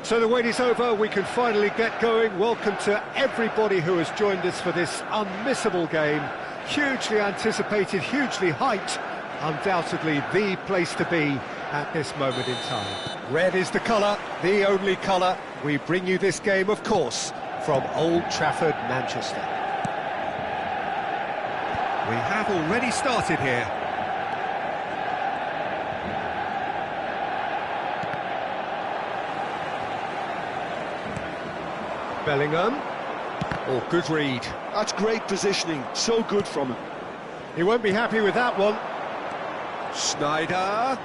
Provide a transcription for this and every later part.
So the wait is over, we can finally get going. Welcome to everybody who has joined us for this unmissable game. Hugely anticipated, hugely hyped, undoubtedly the place to be at this moment in time. Red is the colour, the only colour. We bring you this game, of course, from Old Trafford, Manchester. We have already started here. Bellingham. Oh, good read. That's great positioning, so good from him. He won't be happy with that one. Snyder.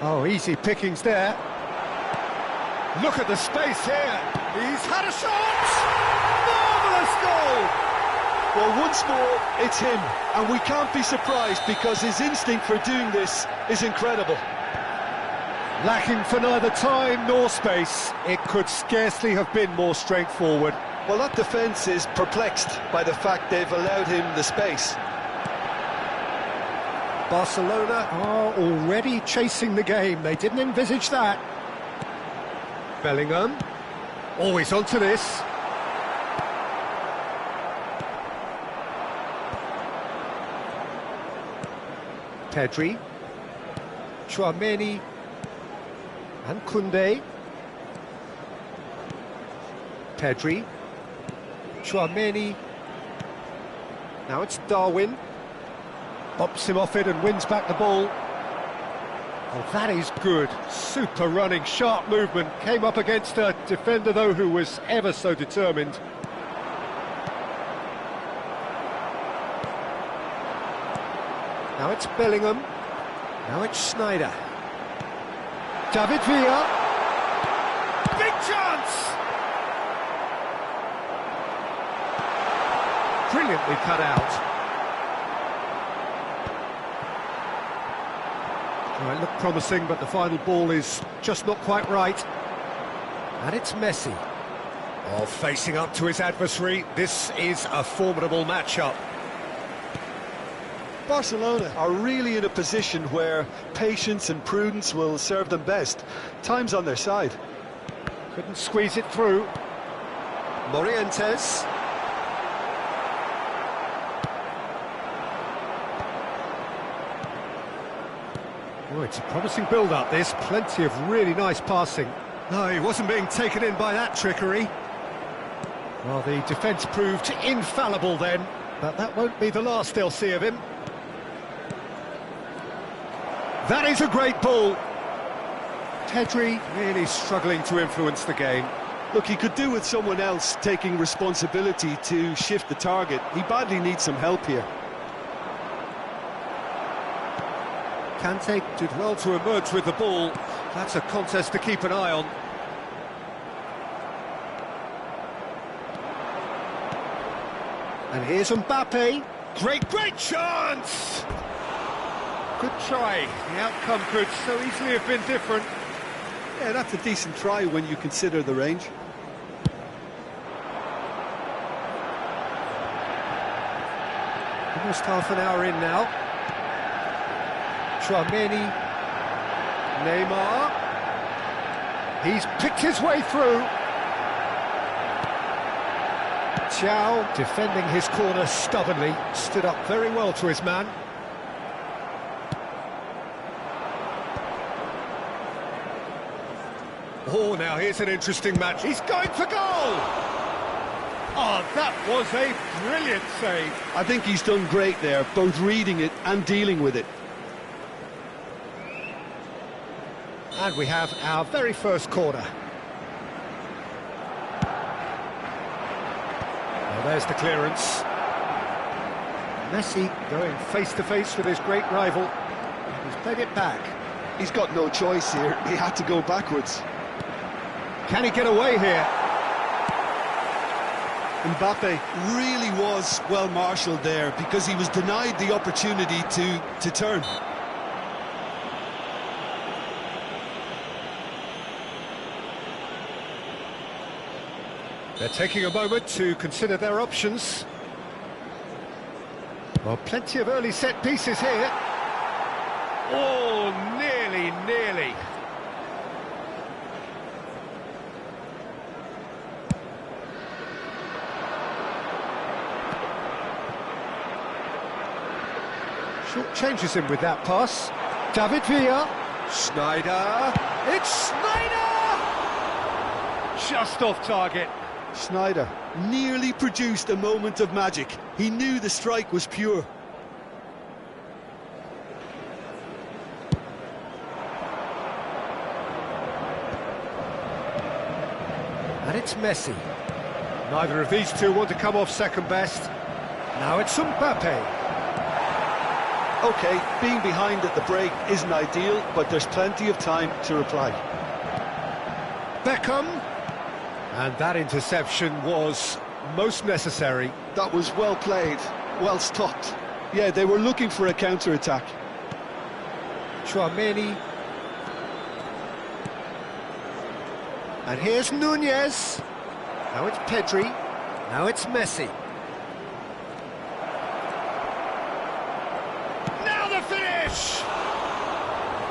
Oh, easy pickings there. Look at the space here. He's had a shot! Marvellous goal! Well, once more, it's him. And we can't be surprised because his instinct for doing this is incredible. Lacking for neither time nor space. It could scarcely have been more straightforward. Well, that defence is perplexed by the fact they've allowed him the space. Barcelona are already chasing the game. They didn't envisage that. Bellingham. Always onto this. Pedri. Tchouaméni. And Koundé. Pedri. Tchouaméni. Now it's Darwin. Bops him off it and wins back the ball. Oh, that is good. Super running, sharp movement. Came up against a defender, though, who was ever so determined. Now it's Bellingham. Now it's Schneider. David Villa. Big chance! Brilliantly cut out. Well, it looked promising, but the final ball is just not quite right. And it's Messi. Oh, facing up to his adversary. This is a formidable matchup. Barcelona are really in a position where patience and prudence will serve them best. Time's on their side. Couldn't squeeze it through. Morientes. Oh, it's a promising build-up, this. Plenty of really nice passing. No, he wasn't being taken in by that trickery. Well, the defence proved infallible then, but that won't be the last they'll see of him. That is a great ball. Pedri really struggling to influence the game. Look, he could do with someone else taking responsibility to shift the target. He badly needs some help here. Kante did well to emerge with the ball. That's a contest to keep an eye on. And here's Mbappe. Great chance! Good try. The outcome could so easily have been different. Yeah, that's a decent try when you consider the range. Almost half an hour in now. Tchouaméni. Neymar. He's picked his way through. Thiaw, defending his corner stubbornly, stood up very well to his man. Oh, now here's an interesting match. He's going for goal! Oh, that was a brilliant save. I think he's done great there, both reading it and dealing with it. And we have our very first corner. Well, there's the clearance. Messi going face-to-face with his great rival. He's played it back. He's got no choice here. He had to go backwards. Can he get away here? Mbappe really was well marshalled there because he was denied the opportunity to turn. They're taking a moment to consider their options. Well, plenty of early set pieces here. Oh, nearly. Short changes him with that pass. David Villa. Schneider. It's Schneider! Just off target. Schneider nearly produced a moment of magic. He knew the strike was pure. And it's Messi. Neither of these two want to come off second best. Now it's Mbappe. OK, being behind at the break isn't ideal, but there's plenty of time to reply. Beckham. And that interception was most necessary. That was well played, well stopped. Yeah, they were looking for a counter-attack. Tchouaméni. And here's Nunez. Now it's Pedri. Now it's Messi. Now the finish!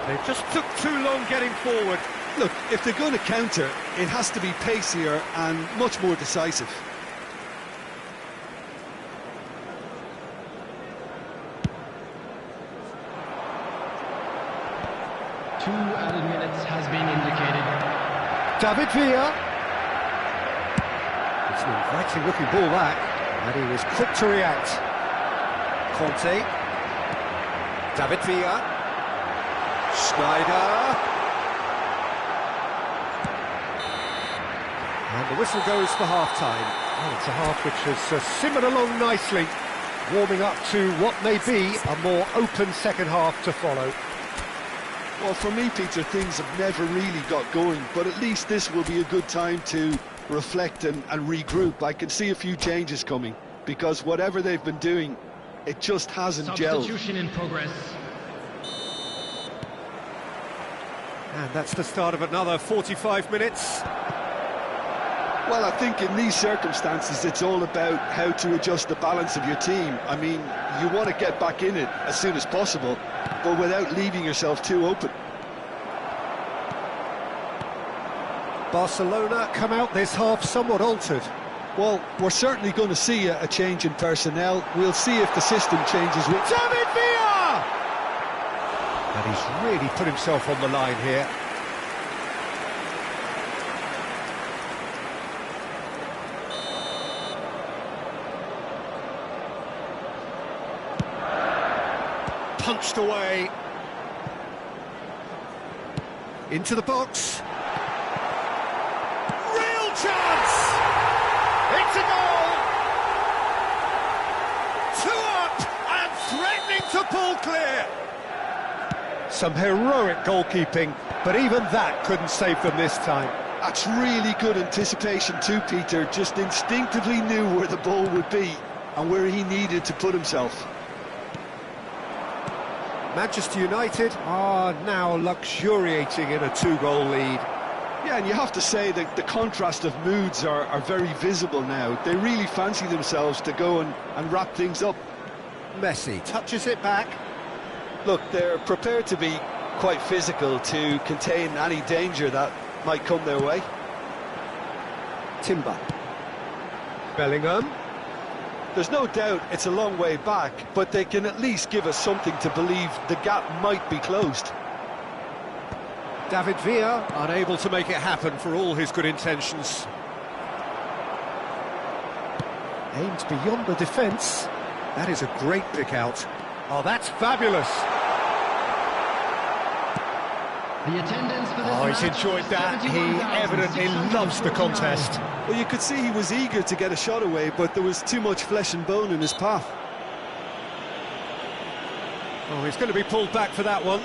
They just took too long getting forward. Look, if they're going to counter, it has to be pacier and much more decisive. Two added minutes has been indicated. David Villa. It's an inviting looking ball back, and he was quick to react. Conte. David Villa. Schneider. And the whistle goes for half-time. Oh, it's a half which has simmered along nicely, warming up to what may be a more open second half to follow. Well, for me, Peter, things have never really got going, but at least this will be a good time to reflect and regroup. I can see a few changes coming, because whatever they've been doing, it just hasn't gelled. Substitution in progress. And that's the start of another 45 minutes. Well, I think in these circumstances, it's all about how to adjust the balance of your team. I mean, you want to get back in it as soon as possible, but without leaving yourself too open. Barcelona come out this half somewhat altered. Well, we're certainly going to see a change in personnel. We'll see if the system changes with... David Villa! And he's really put himself on the line here. Punched away. Into the box. Real chance! It's a goal! 2 up and threatening to pull clear. Some heroic goalkeeping, but even that couldn't save them this time. That's really good anticipation too, Peter. Just instinctively knew where the ball would be and where he needed to put himself. Manchester United are now luxuriating in a 2-goal lead. Yeah, and you have to say that the contrast of moods are very visible now. They really fancy themselves to go and wrap things up. Messi touches it back. Look, they're prepared to be quite physical to contain any danger that might come their way. Timber. Bellingham. There's no doubt it's a long way back, but they can at least give us something to believe the gap might be closed. David Villa unable to make it happen for all his good intentions. Aimed beyond the defence. That is a great pick out. Oh, that's fabulous. The attendance for this Oh, he's match, enjoyed that. He evidently loves the contest. Well, you could see he was eager to get a shot away, but there was too much flesh and bone in his path. Oh, he's going to be pulled back for that one.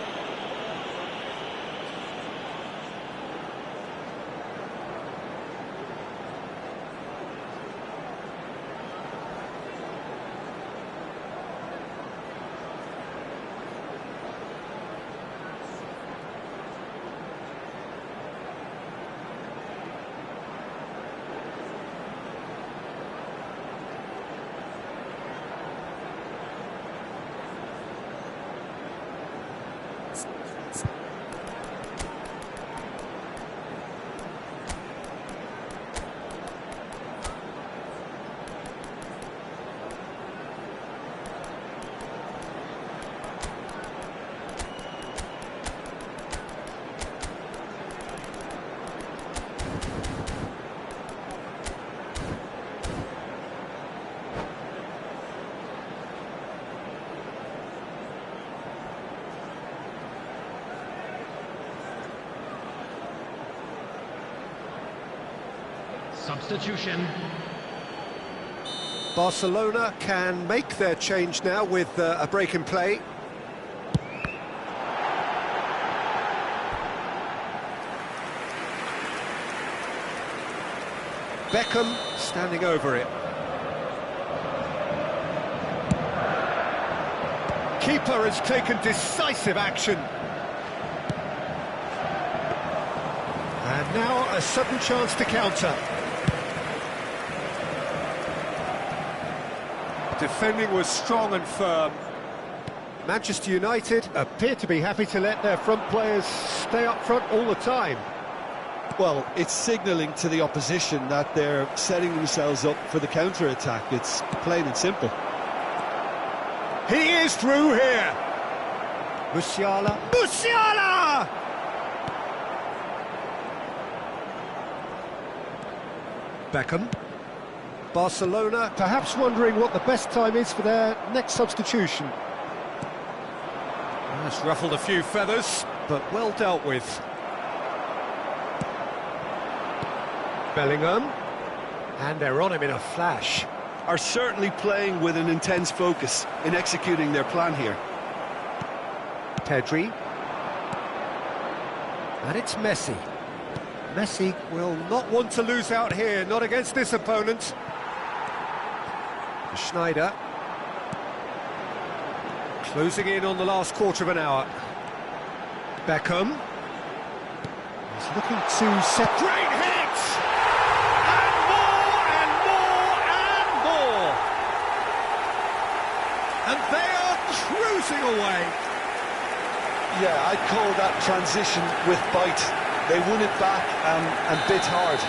Substitution. Barcelona can make their change now with a break in play. Beckham standing over it. Keeper has taken decisive action. And now a sudden chance to counter. Defending was strong and firm. Manchester United appear to be happy to let their front players stay up front all the time. Well, it's signalling to the opposition that they're setting themselves up for the counter-attack. It's plain and simple. He is through here. Musiala. Musiala! Beckham. Barcelona perhaps wondering what the best time is for their next substitution. That's ruffled a few feathers, but well dealt with. Bellingham, and they're on him in a flash. Are certainly playing with an intense focus in executing their plan here. Pedri. And it's Messi. Messi will not want to lose out here, not against this opponent. Schneider. Closing in on the last quarter of an hour. Beckham. He's looking to set... Great hit! And more, and more, and more! And they are cruising away. Yeah, I'd call that transition with bite. They won it back and bit hard.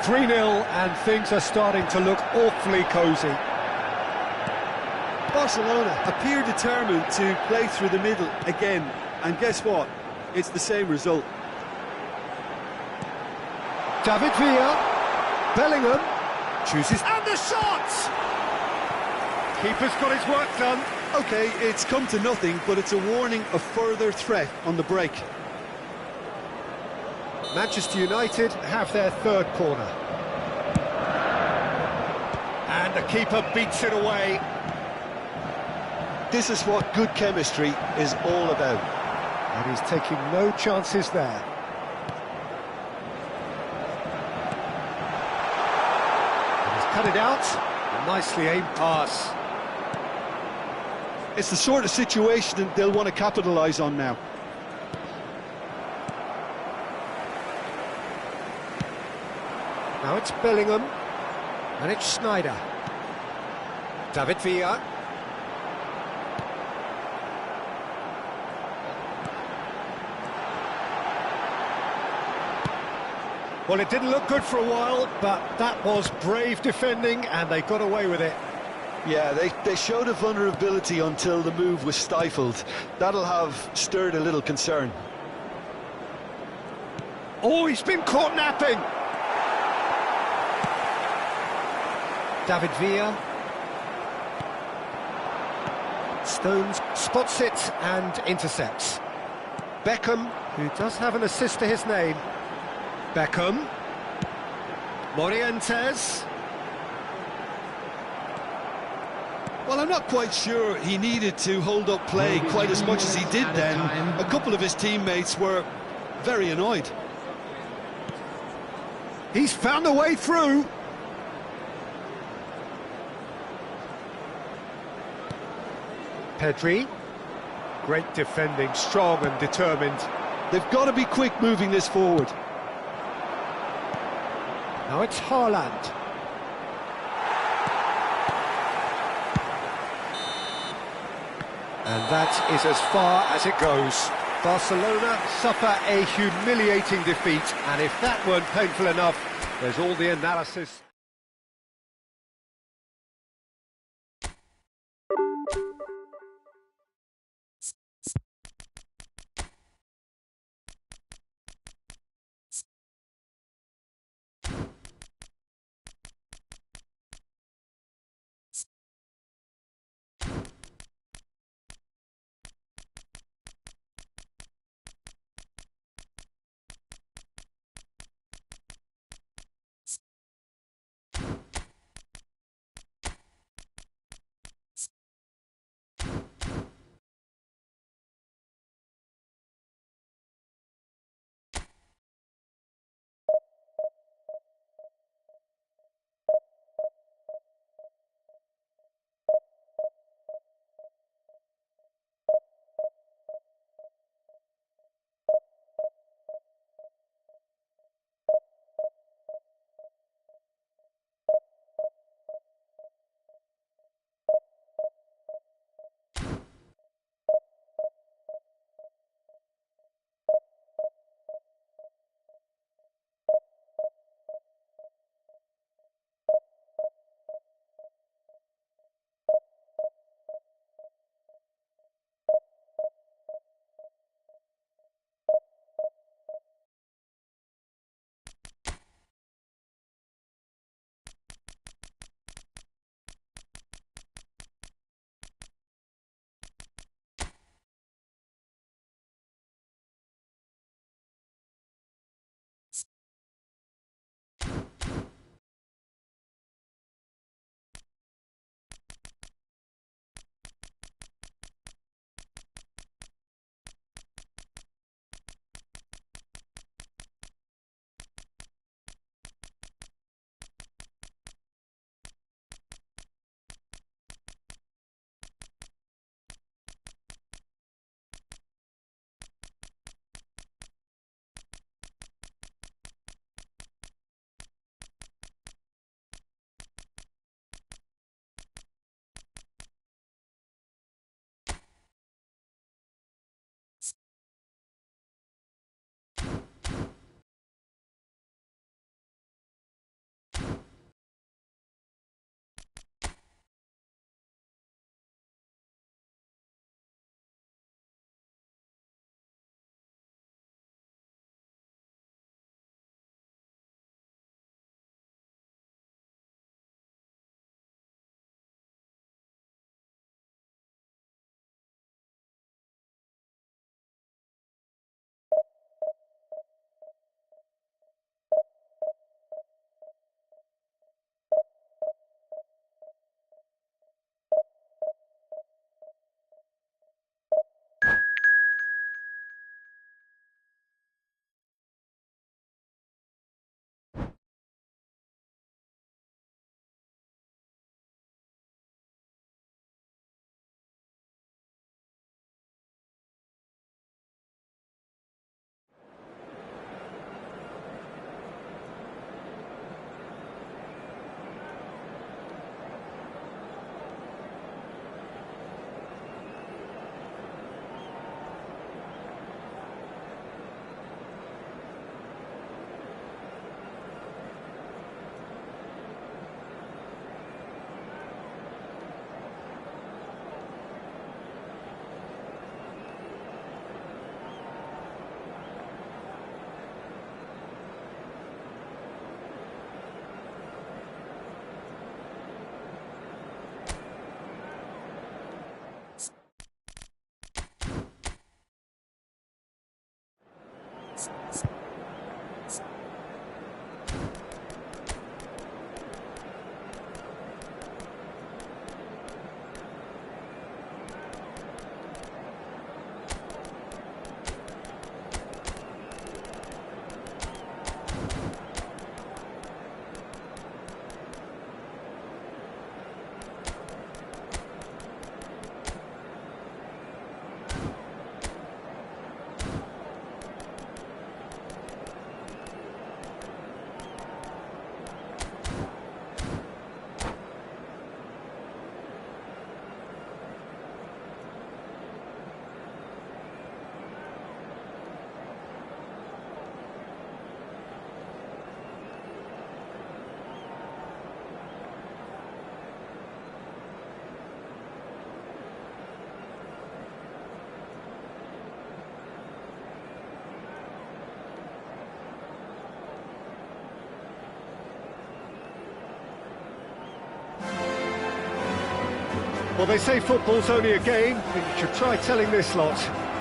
3-0, and things are starting to look awfully cosy. Barcelona appear determined to play through the middle again, and guess what? It's the same result. David Villa, Bellingham, chooses... And the shot! Keeper's got his work done. Okay, it's come to nothing, but it's a warning of further threat on the break. Manchester United have their third corner. And the keeper beats it away. This is what good chemistry is all about. And he's taking no chances there. And he's cut it out. A nicely aimed pass. It's the sort of situation that they'll want to capitalise on now. Now it's Bellingham. And it's Schneider. David Villa. Well, it didn't look good for a while, but that was brave defending, and they got away with it. Yeah, they showed a vulnerability until the move was stifled. That'll have stirred a little concern. Oh, he's been caught napping! David Villa. Stones spots it and intercepts. Beckham, who does have an assist to his name. Beckham. Morientes. Well, I'm not quite sure he needed to hold up play quite as much as he did then. A couple of his teammates were very annoyed. He's found a way through. Pedri. Great defending, strong and determined. They've got to be quick moving this forward. Now it's Haaland. And that is as far as it goes. Barcelona suffer a humiliating defeat, and if that weren't painful enough, there's all the analysis. Well, they say football's only a game, but you should try telling this lot.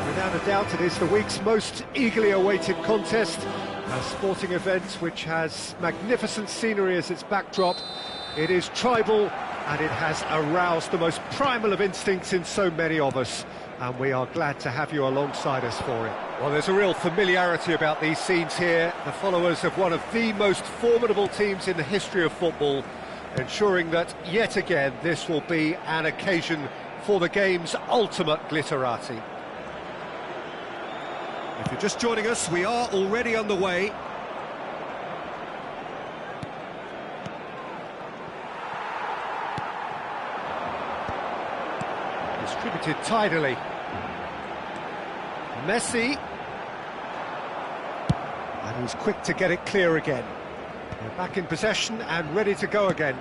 Without a doubt, it is the week's most eagerly awaited contest, a sporting event which has magnificent scenery as its backdrop. It is tribal, and it has aroused the most primal of instincts in so many of us, and we are glad to have you alongside us for it. Well, there's a real familiarity about these scenes here, the followers of one of the most formidable teams in the history of football, ensuring that, yet again, this will be an occasion for the game's ultimate glitterati. If you're just joining us, we are already underway. Distributed tidily. Messi. And he's quick to get it clear again. They're back in possession and ready to go again.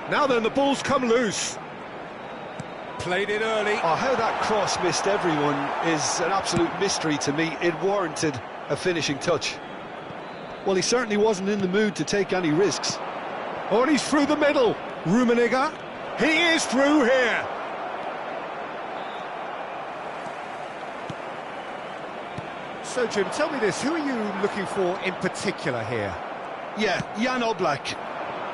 Now then, the ball's come loose. Played it early. Oh, how that cross missed everyone is an absolute mystery to me. It warranted a finishing touch. Well, he certainly wasn't in the mood to take any risks. Oh, and he's through the middle. Rummenigge. He is through here. So, Jim, tell me this, who are you looking for in particular here? Yeah, Jan Oblak.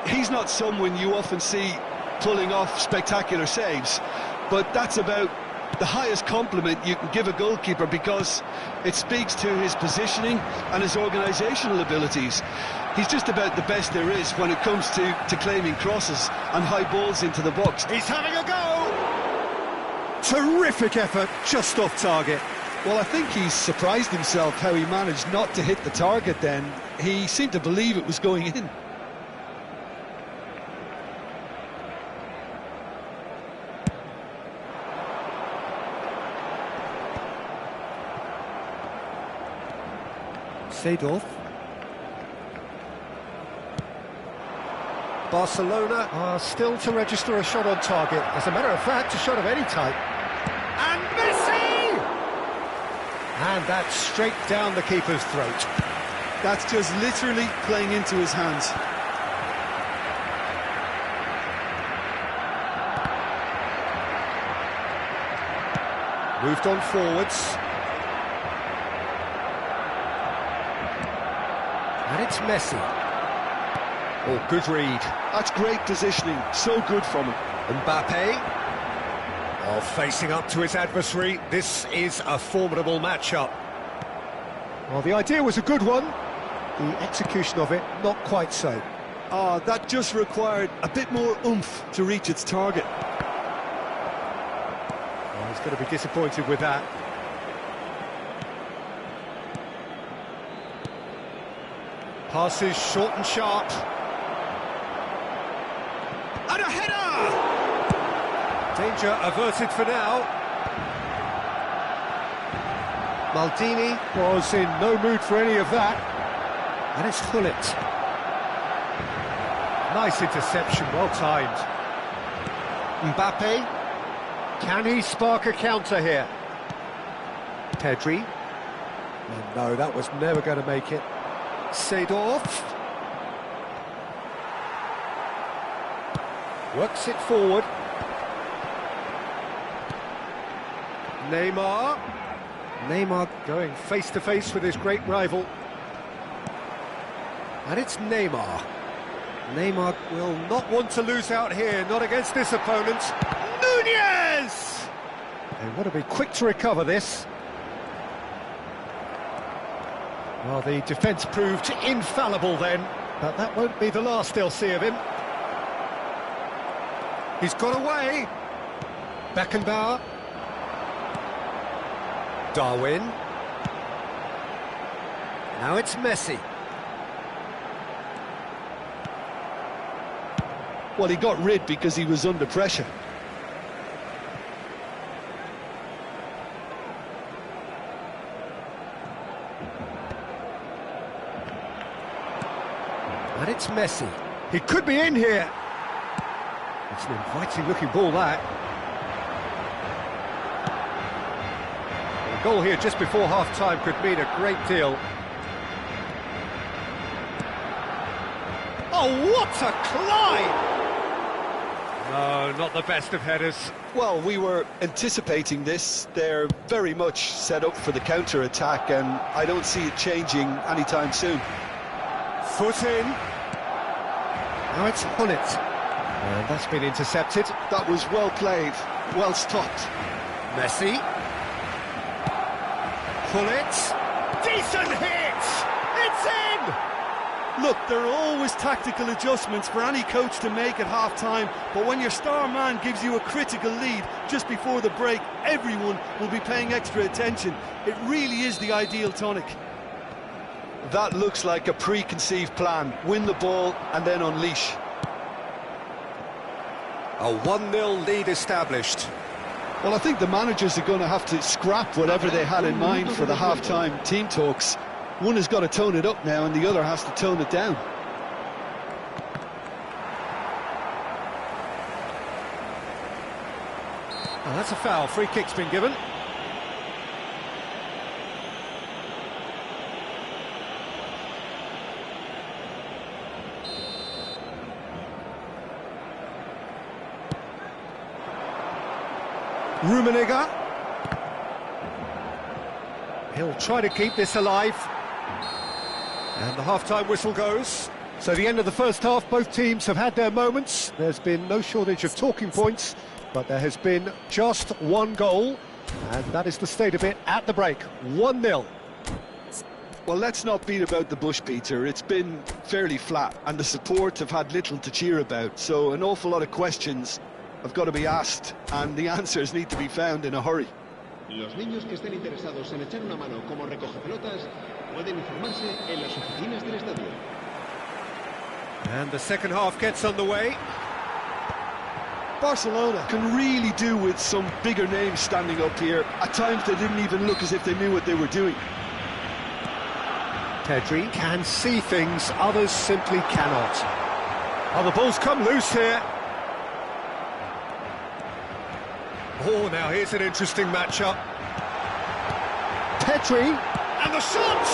He's not someone you often see pulling off spectacular saves, but that's about the highest compliment you can give a goalkeeper, because it speaks to his positioning and his organisational abilities. He's just about the best there is when it comes to claiming crosses and high balls into the box. He's having a go! Terrific effort, just off target. Well, I think he's surprised himself how he managed not to hit the target then. He seemed to believe it was going in. Seedorf. Barcelona are still to register a shot on target. As a matter of fact, a shot of any type. And Messi! And that's straight down the keeper's throat. That's just literally playing into his hands. Moved on forwards. And it's Messi. Oh, good read. That's great positioning, so good from him. Mbappe. Oh, facing up to his adversary, this is a formidable matchup. Well, the idea was a good one. The execution of it, not quite so. That just required a bit more oomph to reach its target. Oh, he's going to be disappointed with that. Passes short and sharp. And a header! Danger averted for now. Maldini was in no mood for any of that. And it's Hullet. Nice interception, well timed. Mbappe. Can he spark a counter here? Pedri. Oh, no, that was never going to make it. Seedorf. Works it forward. Neymar. Neymar going face-to-face with his great rival. And it's Neymar. Neymar will not want to lose out here, not against this opponent. Nunez! They want to be quick to recover this. Well, the defence proved infallible then, but that won't be the last they'll see of him. He's got away. Beckenbauer. Darwin. Now it's Messi. Well, he got rid because he was under pressure. And it's Messi. He could be in here. It's an inviting looking ball, that. A goal here just before half-time could mean a great deal. Oh, what a climb! No, not the best of headers. Well, we were anticipating this. They're very much set up for the counter-attack, and I don't see it changing anytime soon. Foot in. Now it's Hullet. And that's been intercepted. That was well played, well stopped. Messi. Hullet. Decent hit! It's in! Look, there are always tactical adjustments for any coach to make at half-time, but when your star man gives you a critical lead just before the break, everyone will be paying extra attention. It really is the ideal tonic. That looks like a preconceived plan. Win the ball and then unleash. A 1-0 lead established. Well, I think the managers are going to have to scrap whatever they had in mind for the half-time team talks. One has got to tone it up now and the other has to tone it down. Oh, that's a foul. Free kick's been given. Rummenigge. He'll try to keep this alive. And the half-time whistle goes. So the end of the first half, both teams have had their moments. There's been no shortage of talking points, but there has been just one goal, and that is the state of it at the break. 1-0. Well, let's not beat about the bush, Peter. It's been fairly flat, and the support have had little to cheer about, so an awful lot of questions have got to be asked, and the answers need to be found in a hurry. Los niños que estén interesados en echar una mano como recogepelotas pueden informarse en las oficinas del estadio. And the second half gets underway. Barcelona can really do with some bigger names standing up here. At times they didn't even look as if they knew what they were doing. Pedri can see things, others simply cannot. Oh, the ball's come loose here. Oh, now here's an interesting matchup. Pedri, and the shot!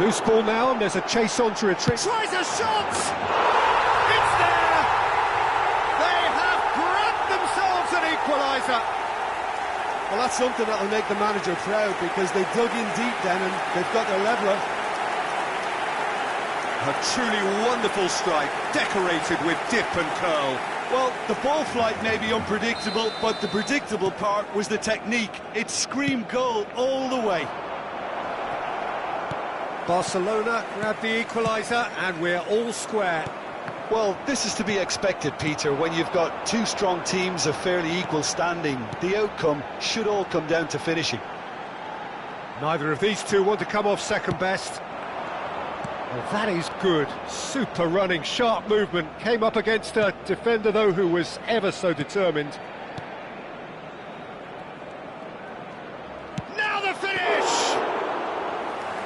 Loose ball now, and there's a chase on to retreat. Tries a shot! It's there! They have grabbed themselves an equaliser. Well, that's something that'll make the manager proud, because they dug in deep then and they've got their leveller. A truly wonderful strike, decorated with dip and curl. Well, the ball flight may be unpredictable, but the predictable part was the technique. It screamed goal all the way. Barcelona grab the equaliser, and we're all square. Well, this is to be expected, Peter, when you've got two strong teams of fairly equal standing. The outcome should all come down to finishing. Neither of these two want to come off second best. Well, that is good. Super running, sharp movement. Came up against a defender, though, who was ever so determined. Now the finish!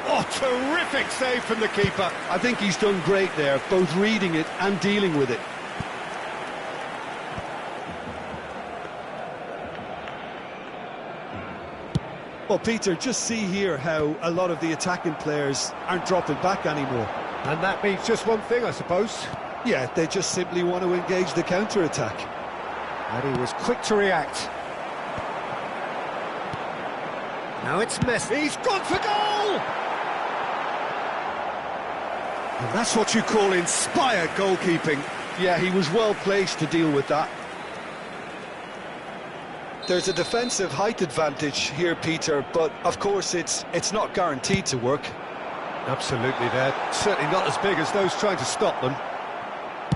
Oh, terrific save from the keeper. I think he's done great there, both reading it and dealing with it. Well, Peter, just see here how a lot of the attacking players aren't dropping back anymore. And that means just one thing, I suppose. Yeah, they just simply want to engage the counter-attack. And he was quick to react. Now it's Messi. He's gone for goal! And that's what you call inspired goalkeeping. Yeah, he was well placed to deal with that. There's a defensive height advantage here, Peter, but of course it's not guaranteed to work. Absolutely, they're certainly not as big as those trying to stop them.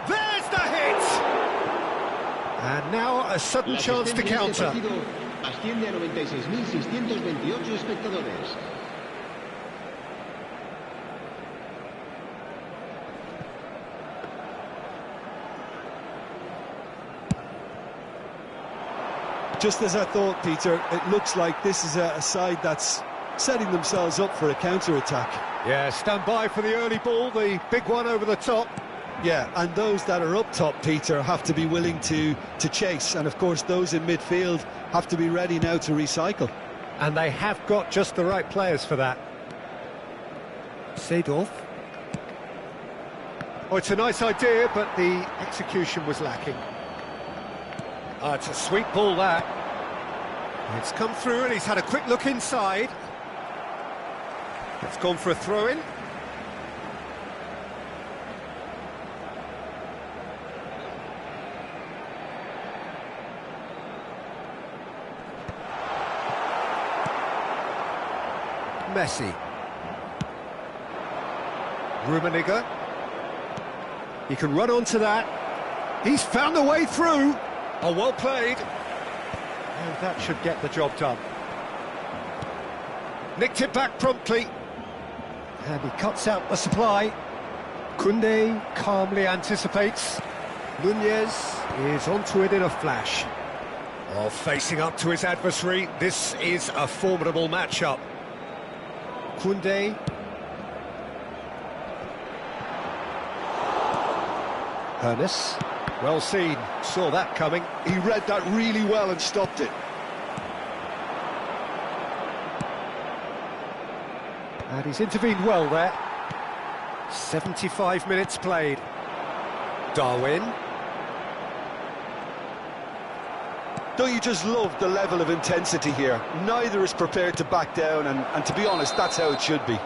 There's the hit! And now a sudden chance to counter. Asciende a 96.628 espectadores. Just as I thought, Peter, it looks like this is a side that's setting themselves up for a counter-attack. Yeah, stand by for the early ball, the big one over the top. Yeah, and those that are up top, Peter, have to be willing to chase. And, of course, those in midfield have to be ready now to recycle. And they have got just the right players for that. Seedorf. Oh, it's a nice idea, but the execution was lacking. It's a sweet ball, that. It's come through and he's had a quick look inside. It's gone for a throw-in. Messi. Rummenigge. He can run onto that. He's found a way through. Oh, well played. And that should get the job done. Nicked it back promptly. And he cuts out the supply. Koundé calmly anticipates. Nunez is onto it in a flash. Oh, facing up to his adversary, this is a formidable matchup. Koundé. Ernest. Well seen, saw that coming. He read that really well and stopped it. And he's intervened well there. 75 minutes played. Darwin. Don't you just love the level of intensity here? Neither is prepared to back down, and to be honest, that's how it should be.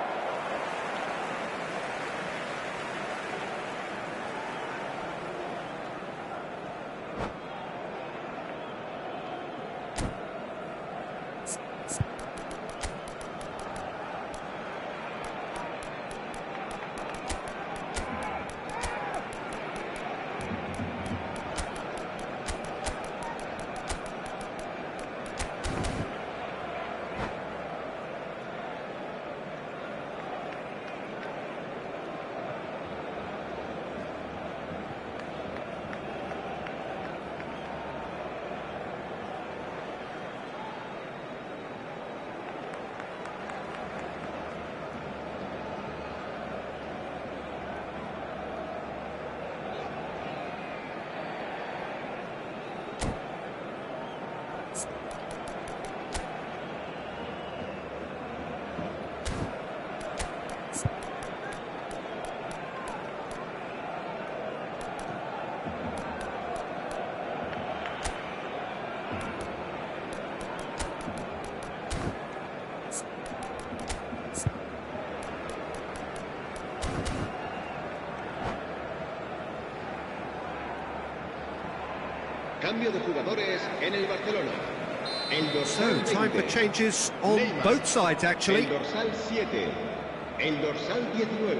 Cambio de jugadores en el Barcelona. El dorsal So, time 20. for changes on both sides, actually. El dorsal 7. El dorsal 19.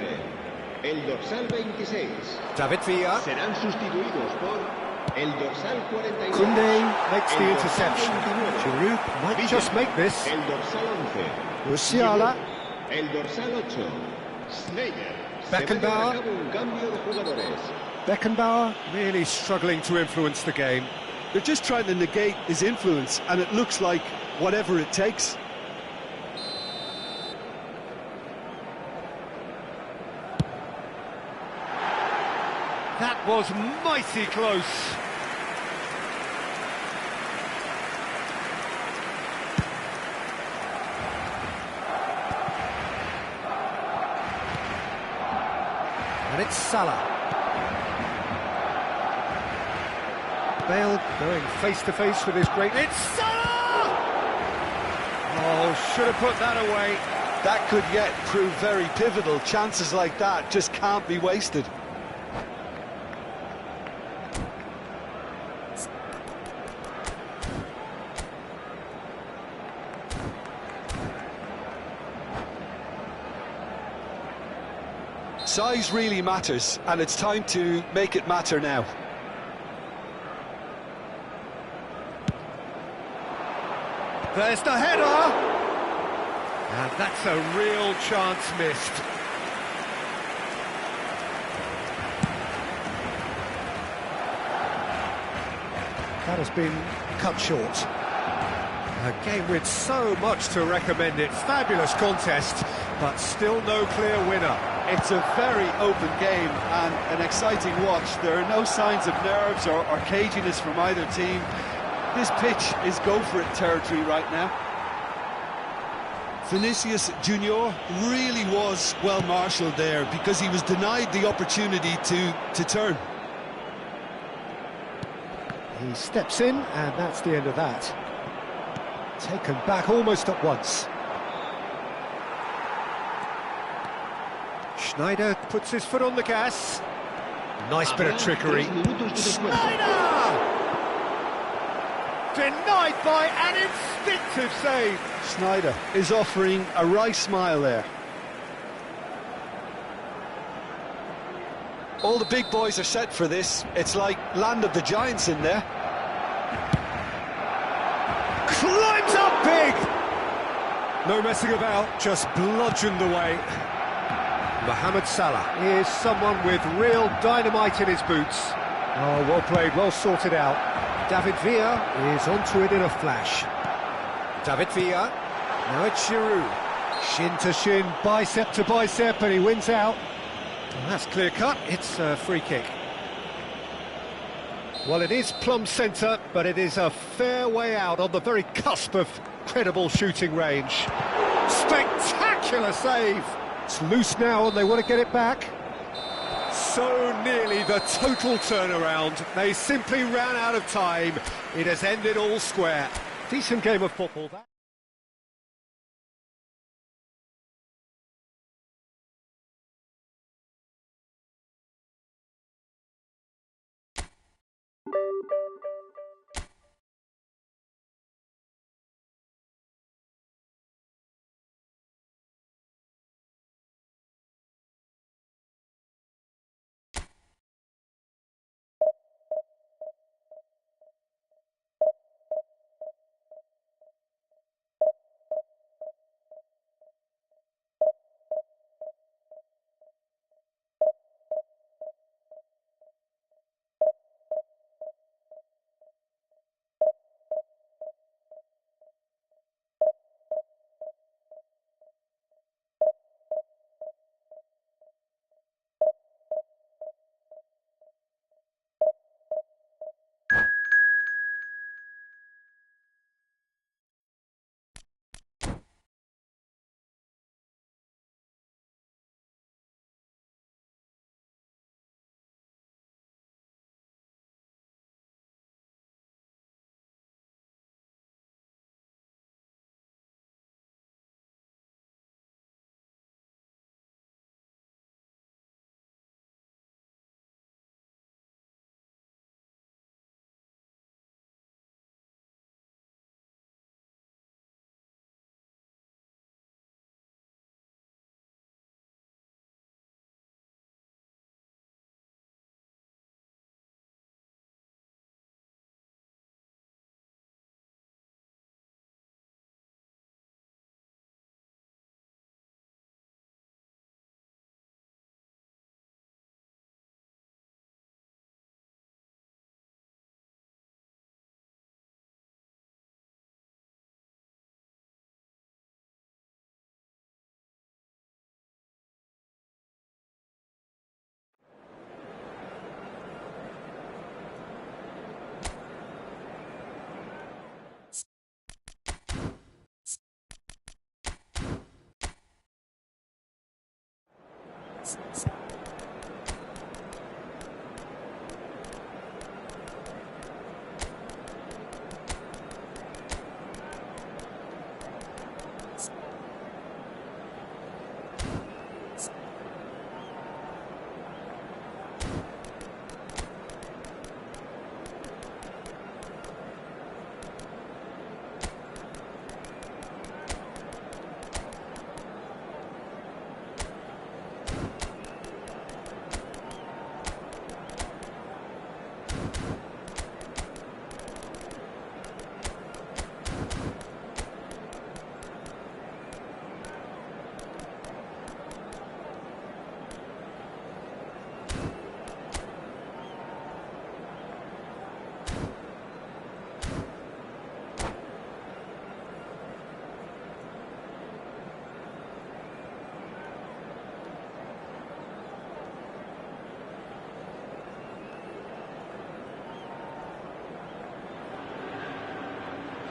El dorsal 26. David Villa. Serán sustituidos por el dorsal 49. Koundé makes the el interception. dorsal 29. Giroud might Villa. just make this. El dorsal 11. Musiala. El dorsal 8. Schneider. Beckenbauer. Se va a llevar a cabo un cambio de jugadores. Beckenbauer really struggling to influence the game. They're just trying to negate his influence, and it looks like whatever it takes. That was mighty close. And it's Salah. Bale going face-to-face with his great... It's Salah! Oh, should have put that away. That could yet prove very pivotal. Chances like that just can't be wasted. Size really matters, and it's time to make it matter now. There's the header! And that's a real chance missed. That has been cut short. A game with so much to recommend it. Fabulous contest, but still no clear winner. It's a very open game and an exciting watch. There are no signs of nerves or caginess from either team. This pitch is go-for-it territory right now. Vinicius Junior really was well marshalled there because he was denied the opportunity to turn. He steps in, and that's the end of that. Taken back almost at once. Schneider puts his foot on the gas. Nice bit of trickery. Schneider! Denied by an instinctive save. Schneider is offering a wry smile there. All the big boys are set for this. It's like land of the giants in there. Climbs up big! No messing about, just bludgeoned away. Mohamed Salah is someone with real dynamite in his boots. Oh, well played, well sorted out. David Villa is onto it in a flash. David Villa, now it's Giroud. Shin to shin, bicep to bicep, and he wins out. Well, that's clear cut, it's a free kick. Well, it is plumb centre, but it is a fair way out on the very cusp of credible shooting range. Spectacular save! It's loose now and they want to get it back. So nearly the total turnaround. They simply ran out of time. It has ended all square. Decent game of football, that.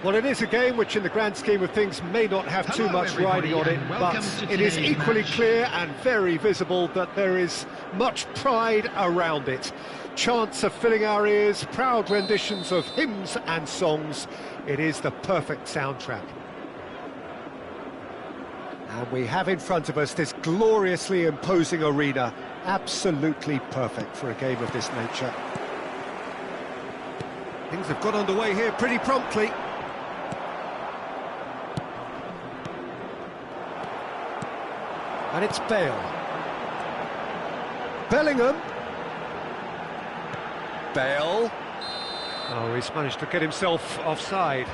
Well, it is a game which, in the grand scheme of things, may not have too much riding on it, but it is equally clear and very visible that there is much pride around it. Chants are filling our ears, proud renditions of hymns and songs. It is the perfect soundtrack. And we have in front of us this gloriously imposing arena, absolutely perfect for a game of this nature. Things have got underway here pretty promptly. And it's Bale. Bellingham. Bale. Oh, he's managed to get himself offside.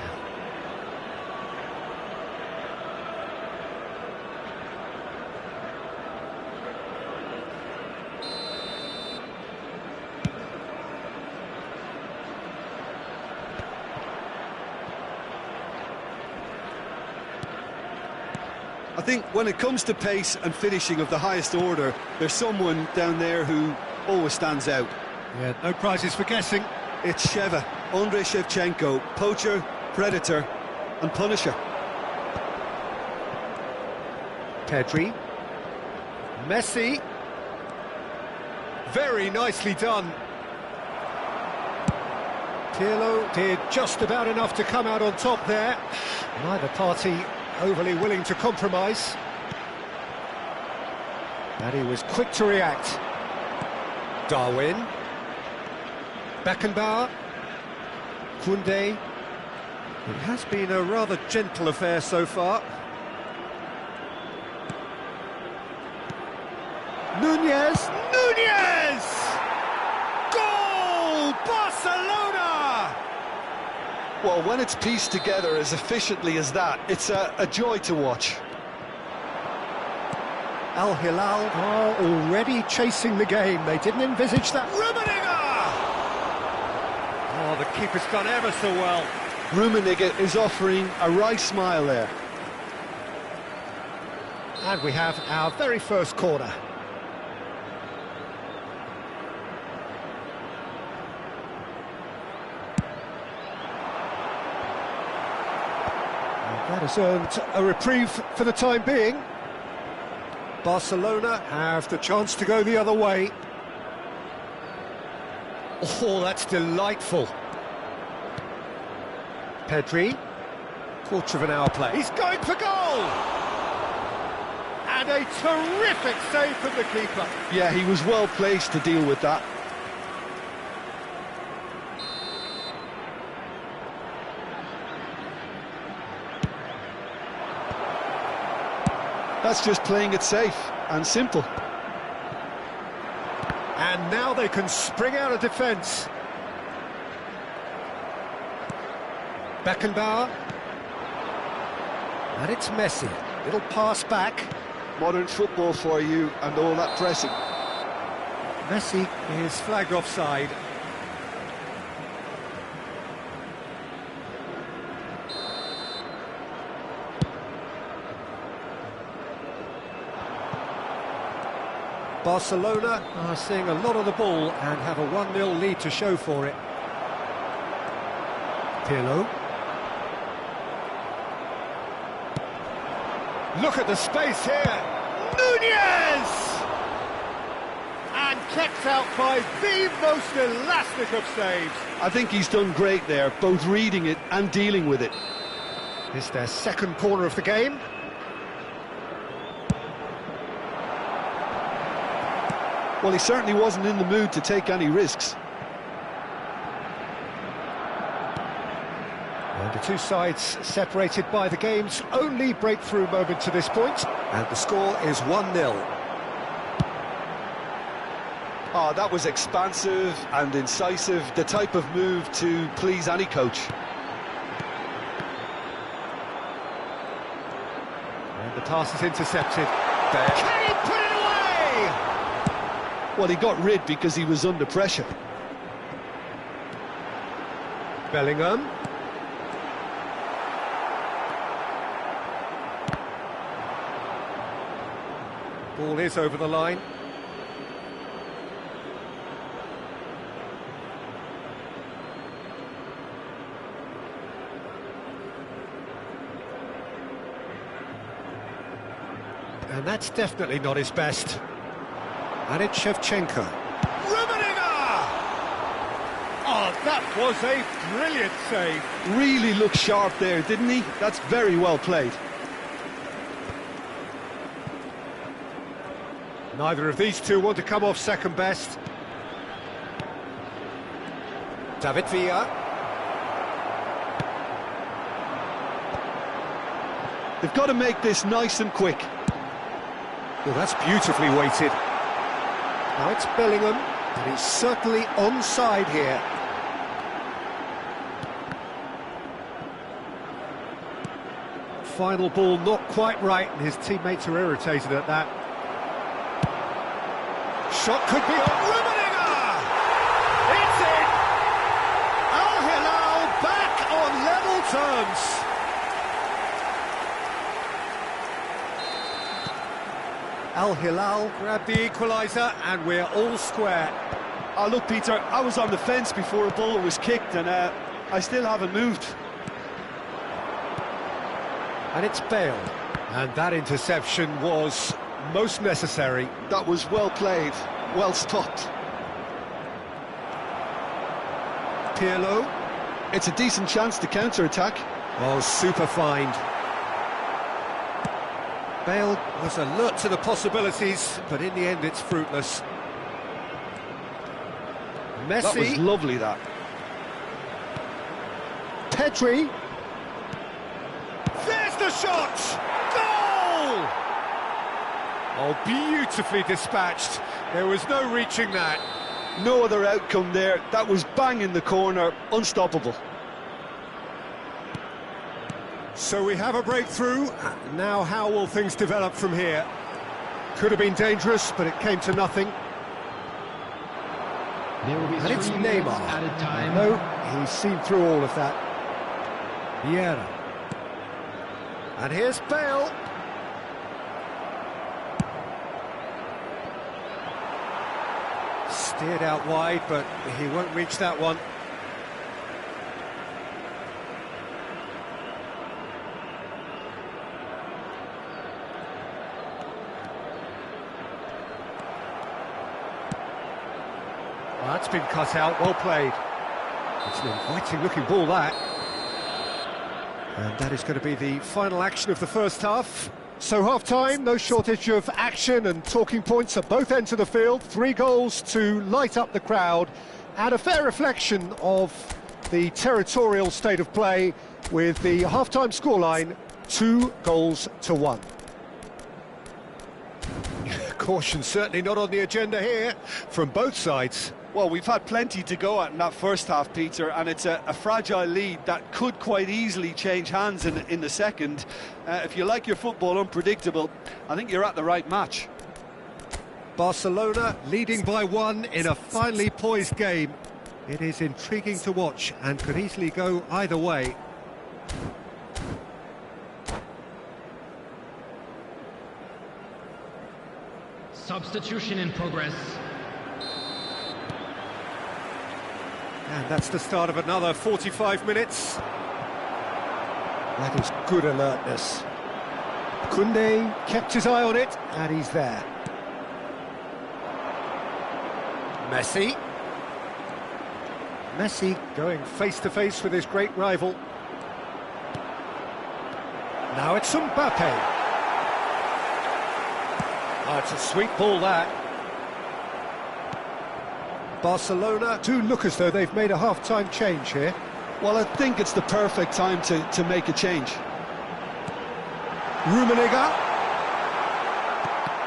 I think when it comes to pace and finishing of the highest order, there's someone down there who always stands out. Yeah, no prizes for guessing. It's Sheva, Andrei Shevchenko, poacher, predator and punisher. Pedri. Messi. Very nicely done. Pirlo did just about enough to come out on top there. Neither party overly willing to compromise. And he was quick to react. Darwin. Beckenbauer. Koundé. It has been a rather gentle affair so far. Nunez! Nunez! Goal! Barcelona! Well, when it's pieced together as efficiently as that, it's a joy to watch. Al Hilal are already chasing the game. They didn't envisage that. Rummenigge! Oh, the keeper's done ever so well. Rummenigge is offering a wry smile there. And we have our very first corner. That has earned a reprieve for the time being. Barcelona have the chance to go the other way. Oh, that's delightful. Pedri. Quarter of an hour play. He's going for goal! And a terrific save from the keeper. Yeah, he was well placed to deal with that. That's just playing it safe and simple. And now they can spring out of defence. Beckenbauer. And it's Messi. Little pass back. Modern football for you and all that pressing. Messi is flagged offside. Barcelona are seeing a lot of the ball and have a 1-0 lead to show for it. Pirlo. Look at the space here. Nunez! And kept out by the most elastic of saves. I think he's done great there, both reading it and dealing with it. It's their second corner of the game. Well, he certainly wasn't in the mood to take any risks. And the two sides separated by the game's only breakthrough moment to this point. And the score is 1-0. Oh, that was expansive and incisive, the type of move to please any coach. And the pass is intercepted. There. Can he put it away? Well, he got rid because he was under pressure. Bellingham. Ball is over the line. And that's definitely not his best. And it's Shevchenko. Oh, that was a brilliant save. Really looked sharp there, didn't he? That's very well played. Neither of these two want to come off second best. David Villa. They've got to make this nice and quick. Well, that's beautifully weighted. Now it's Bellingham, and he's certainly onside here. Final ball not quite right, and his teammates are irritated at that. Shot could be on. Rummenigge! It's in! Al Hilal back on level terms. Al Hilal grabbed the equaliser, and we're all square. Oh, look, Peter, I was on the fence before a ball was kicked, and I still haven't moved. And it's Bale. And that interception was most necessary. That was well played, well stopped. Pirlo. It's a decent chance to counter-attack. Oh, super find. Bale was alert to the possibilities, but in the end it's fruitless. Messi. That was lovely, that. Pedri. There's the shot! Goal! Oh, beautifully dispatched. There was no reaching that. No other outcome there. That was bang in the corner, unstoppable. So we have a breakthrough. Now how will things develop from here? Could have been dangerous, but it came to nothing. There will be And it's 3 minutes Neymar. added time. No, he's seen through all of that. Vieira. And here's Bale. Steered out wide, but he won't reach that one. Well, that's been cut out, well played. It's an inviting looking ball, that. And that is going to be the final action of the first half. So half-time, no shortage of action and talking points at both ends of the field. 3 goals to light up the crowd, and a fair reflection of the territorial state of play, with the half-time scoreline 2-1. Caution certainly not on the agenda here from both sides. Well, we've had plenty to go at in that first half, Peter, and it's a fragile lead that could quite easily change hands in the second. If you like your football unpredictable, I think you're at the right match. Barcelona leading by 1 in a finely poised game. It is intriguing to watch and could easily go either way. Substitution in progress. And that's the start of another 45 minutes. That is good alertness. Koundé kept his eye on it, and he's there. Messi. Messi going face-to-face with his great rival. Now it's Sampai. Oh, it's a sweet ball, that. Barcelona do look as though they've made a half-time change here. Well, I think it's the perfect time to make a change. Rummenigge.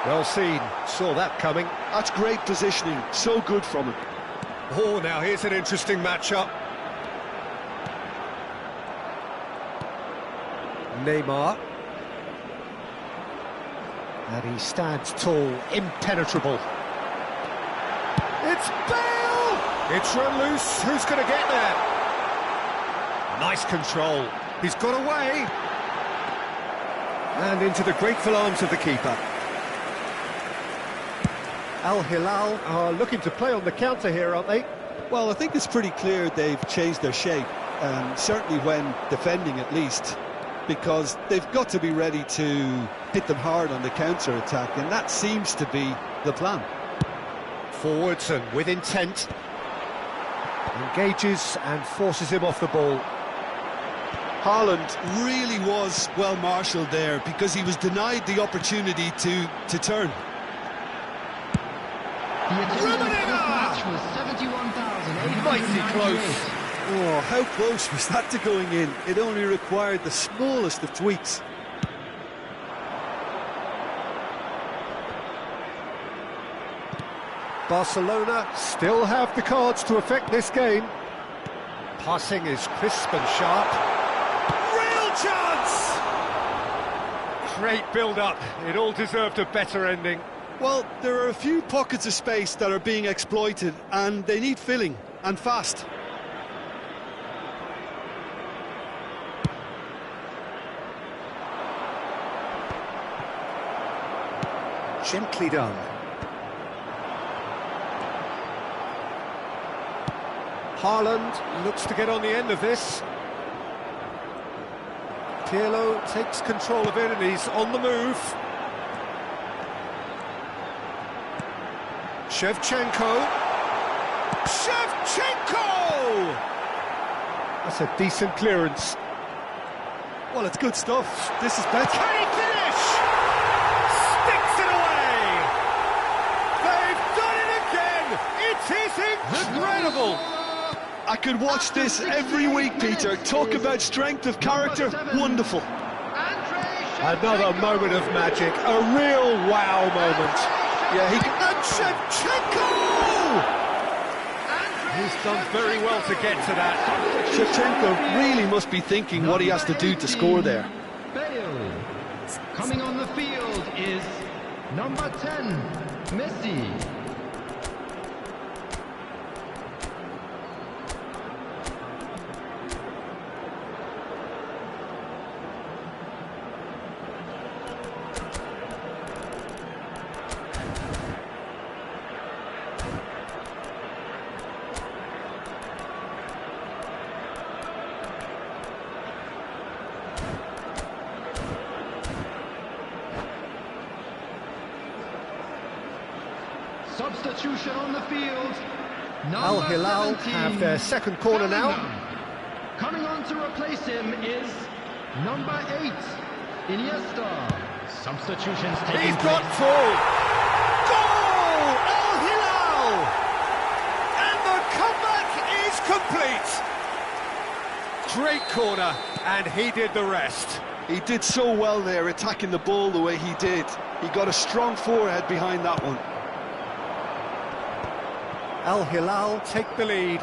Well seen, saw that coming. That's great positioning, so good from him. Oh, now here's an interesting matchup. Neymar. And he stands tall, impenetrable. It's Bale! It's run loose, who's going to get there? Nice control, he's got away. And into the grateful arms of the keeper. Al Hilal are looking to play on the counter here, aren't they? Well, I think it's pretty clear they've changed their shape, certainly when defending at least. because they've got to be ready to hit them hard on the counter-attack, and that seems to be the plan. Forwards and with intent. Engages and forces him off the ball. Haaland really was well marshalled there because he was denied the opportunity to turn. The attendance for this match was 71,898. Mighty close. Oh, how close was that to going in? It only required the smallest of tweaks. Barcelona still have the cards to affect this game. Passing is crisp and sharp. Real chance! Great build-up. It all deserved a better ending. Well, there are a few pockets of space that are being exploited, and they need filling, and fast. Gently done. Haaland looks to get on the end of this. Pirlo takes control of it and he's on the move. Shevchenko. Shevchenko! That's a decent clearance. Well, it's good stuff. This is better. Can he finish? Sticks it away! They've done it again! It is incredible! I could watch this every week, Peter. Talk about strength of character. Wonderful. Another moment of magic. A real wow moment. Yeah, he can... And Shevchenko! He's done very well to get to that. Shevchenko really must be thinking what he has to do to score there. Bale. Coming on the field is number 10, Messi. Substitution on the field. Al Hilal have their second corner now. Coming on to replace him is number 8, Iniesta. Substitutions taking He's place. got full. Goal! Al Hilal! And the comeback is complete. Great corner, and he did the rest. He did so well there, attacking the ball the way he did. He got a strong forehead behind that one. Al Hilal take the lead.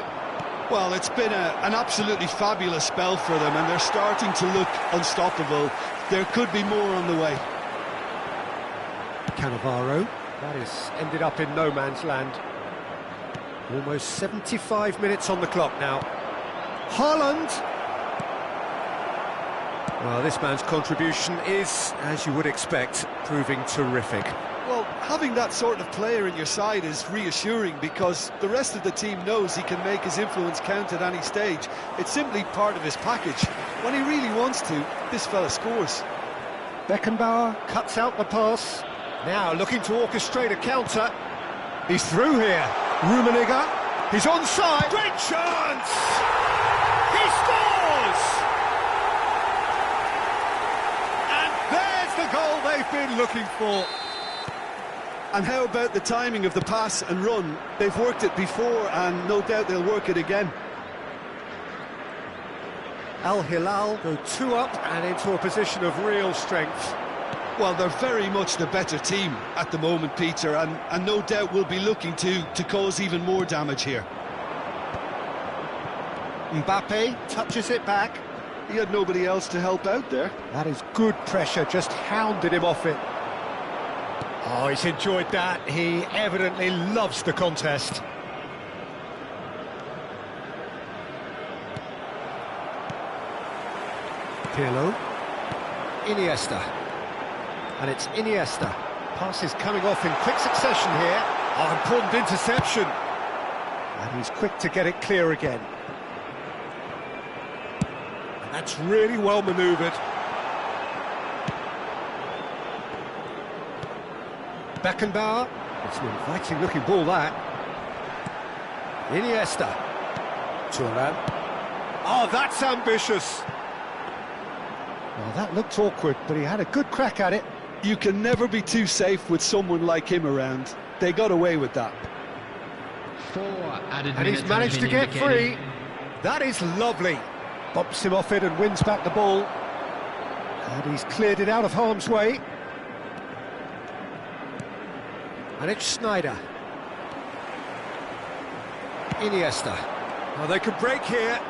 Well, it's been an absolutely fabulous spell for them, and they're starting to look unstoppable. There could be more on the way. Cannavaro, that is ended up in no man's land. Almost 75 minutes on the clock now. Haaland! Well, this man's contribution is, as you would expect, proving terrific. Well, having that sort of player in your side is reassuring because the rest of the team knows he can make his influence count at any stage. It's simply part of his package. When he really wants to, this fella scores. Beckenbauer cuts out the pass. Now looking to orchestrate a counter. He's through here. Rummenigge, he's onside. Great chance! He scores! And there's the goal they've been looking for. And how about the timing of the pass and run? They've worked it before and no doubt they'll work it again. Al Hilal go 2 up and into a position of real strength. Well, they're very much the better team at the moment, Peter, and no doubt will be looking to cause even more damage here. Mbappe touches it back. He had nobody else to help out there. That is good pressure, just hounded him off it. Oh, he's enjoyed that. He evidently loves the contest. Pirlo. Iniesta. And it's Iniesta. Passes coming off in quick succession here. Oh, important interception. And he's quick to get it clear again. And that's really well manoeuvred. Beckenbauer. It's an inviting looking ball, that. Iniesta. Turan. Oh, that's ambitious. Well, that looked awkward, but he had a good crack at it. You can never be too safe with someone like him around. They got away with that. 4 added And minutes he's managed have to been get indicated. free. That is lovely. Bumps him off it and wins back the ball. And he's cleared it out of harm's way. And it's Snyder. Iniesta. Well, they could break here.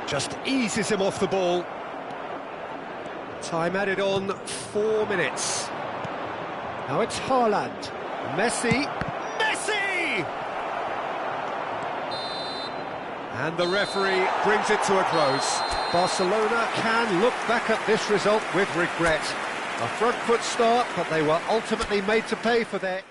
Just eases him off the ball. Time added on 4 minutes. Now it's Haaland. Messi. Messi! And the referee brings it to a close. Barcelona can look back at this result with regret. A front foot start, but they were ultimately made to pay for their...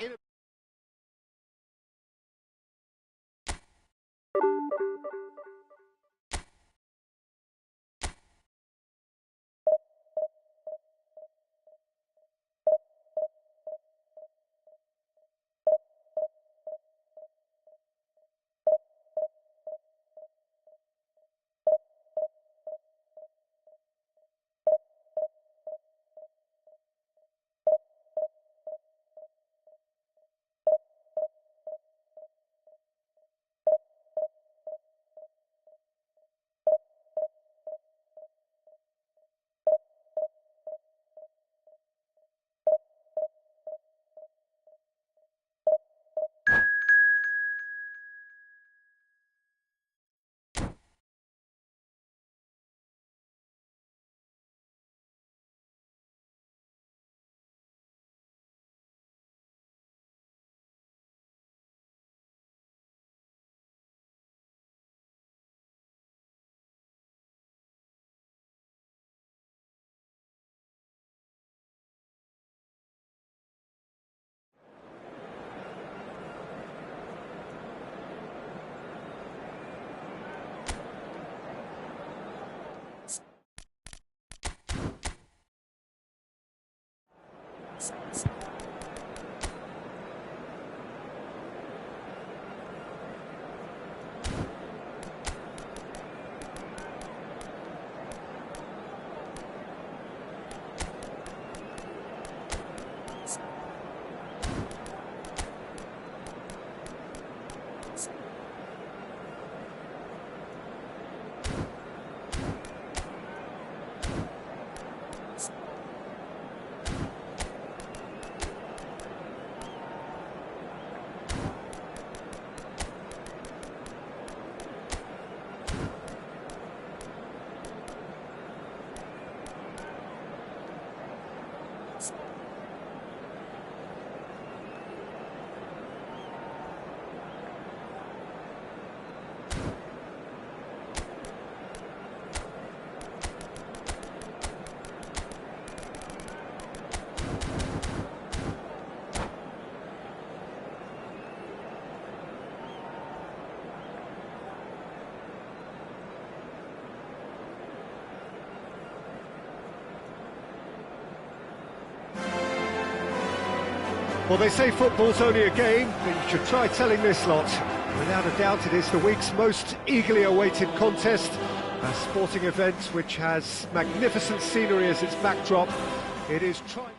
Well, they say football's only a game, but you should try telling this lot. Without a doubt, it is the week's most eagerly awaited contest. A sporting event which has magnificent scenery as its backdrop. It is trying...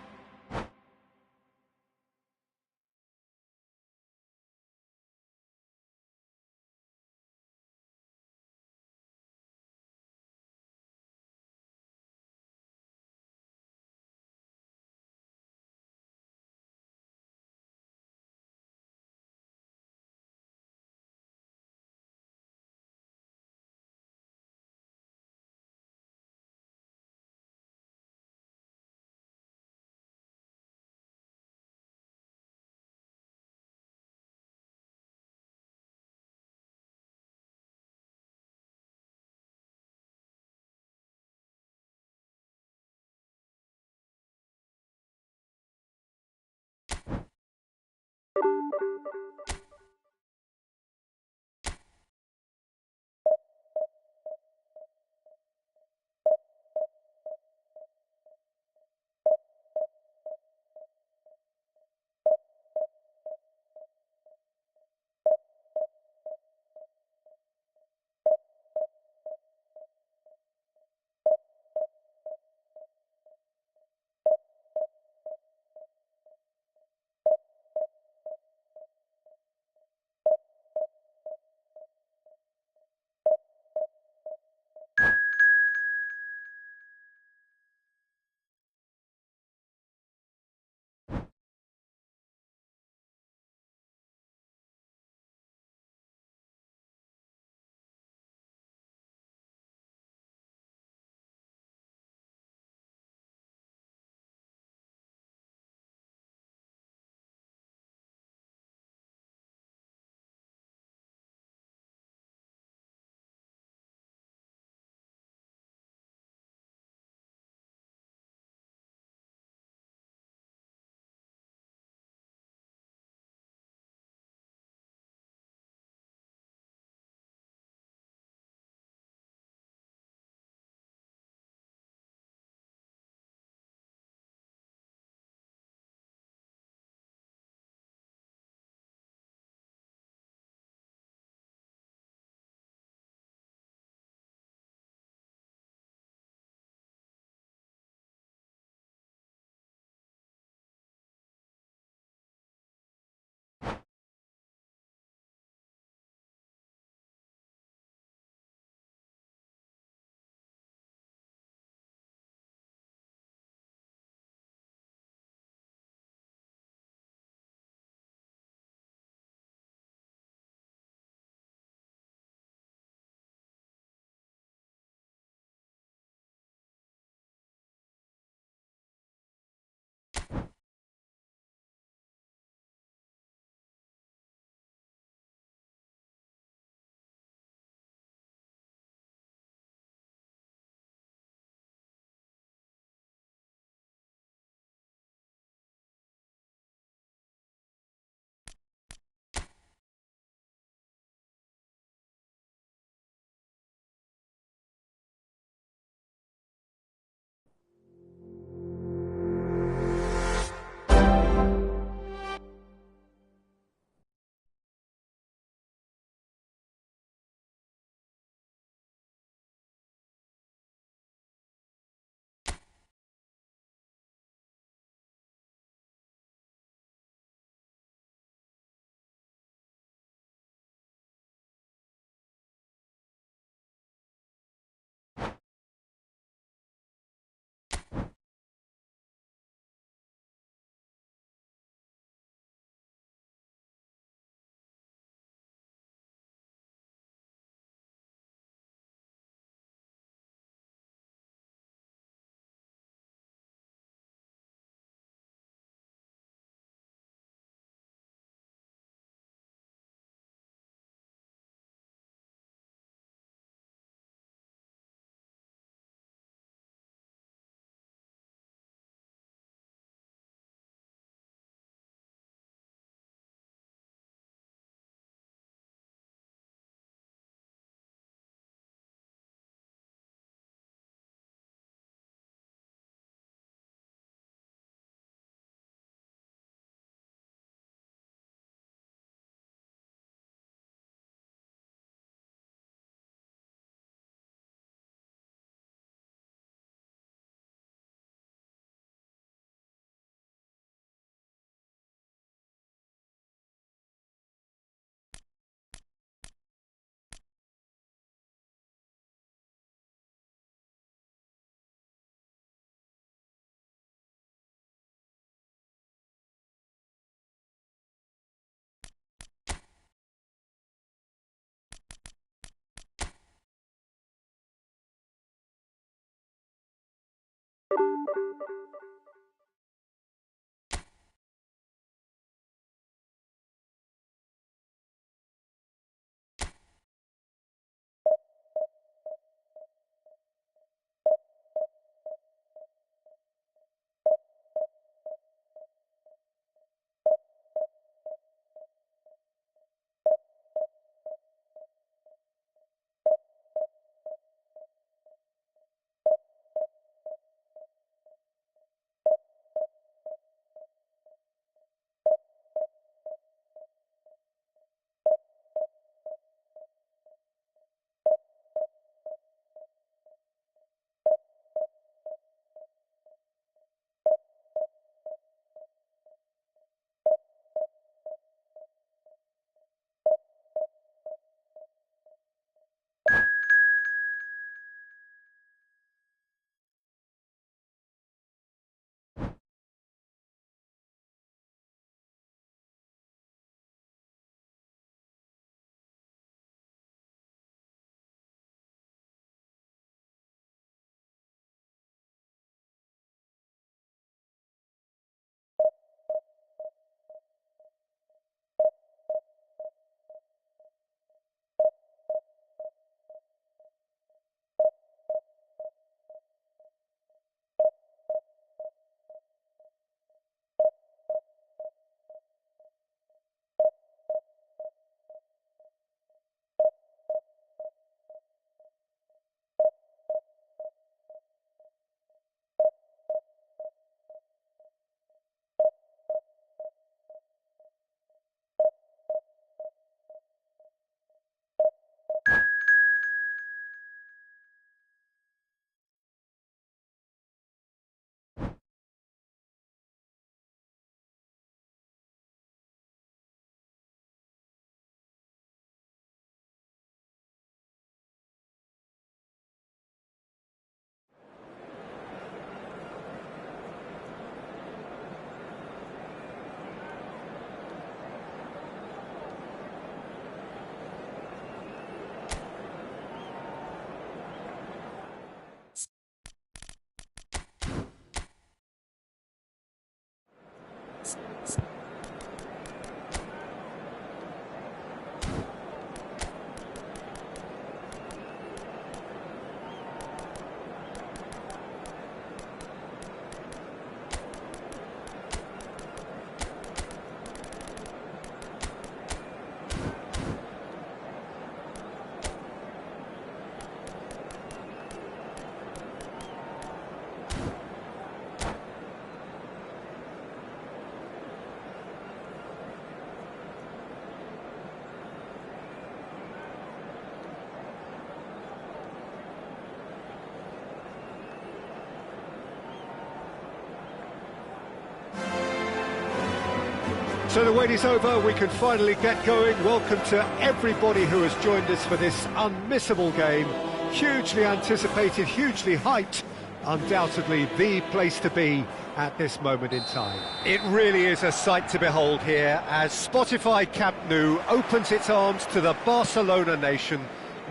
So the wait is over, we can finally get going. Welcome to everybody who has joined us for this unmissable game. Hugely anticipated, hugely hyped, undoubtedly the place to be at this moment in time. It really is a sight to behold here as Spotify Camp Nou opens its arms to the Barcelona nation,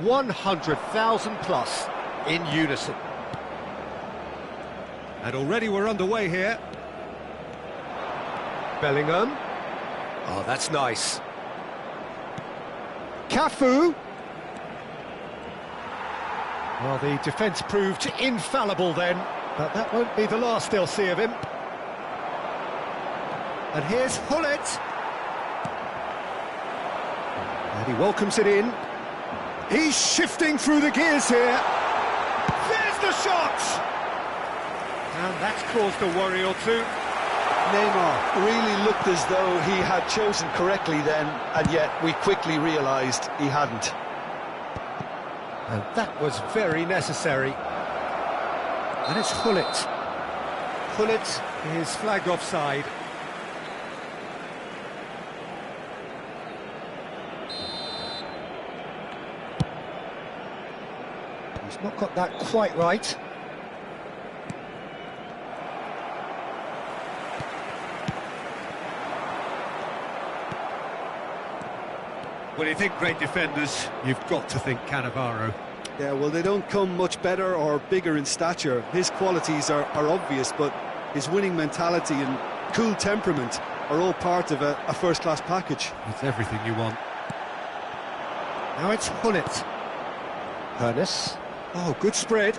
100,000 plus in unison. And already we're underway here. Bellingham. Oh, that's nice. Cafu. Well, the defence proved infallible then, but that won't be the last they'll see of him. And here's Hullet. And he welcomes it in. He's shifting through the gears here. There's the shot! And that's caused a worry or two. Neymar really looked as though he had chosen correctly then, and yet we quickly realised he hadn't. And that was very necessary. And it's Hullet. Hullet is flagged offside. He's not got that quite right. When you think great defenders, you've got to think Cannavaro. Yeah, well, they don't come much better or bigger in stature. His qualities are obvious, but his winning mentality and cool temperament are all part of a first-class package. It's everything you want. Now it's Hullet. Ernest. Oh, good spread.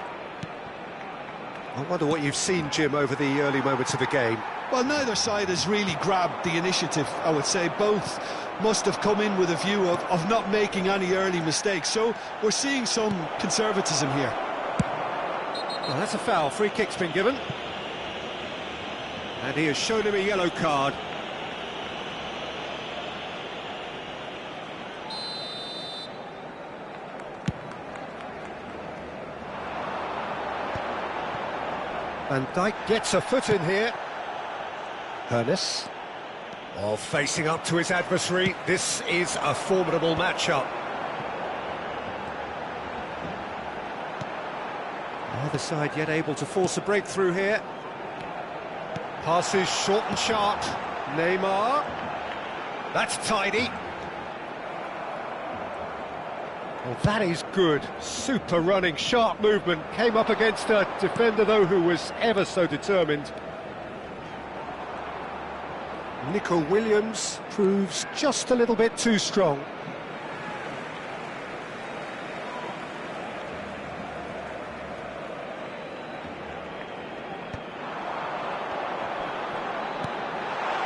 I wonder what you've seen, Jim, over the early moments of the game. Well, neither side has really grabbed the initiative, I would say. Both must have come in with a view of not making any early mistakes. So we're seeing some conservatism here. Well, that's a foul. Free kick's been given. And he has shown him a yellow card. Van Dijk gets a foot in here. Ernest. Oh, facing up to his adversary. This is a formidable matchup. Neither side yet able to force a breakthrough here. Passes short and sharp. Neymar. That's tidy. Well, that is good. Super running, sharp movement. Came up against a defender, though, who was ever so determined. Nico Williams proves just a little bit too strong.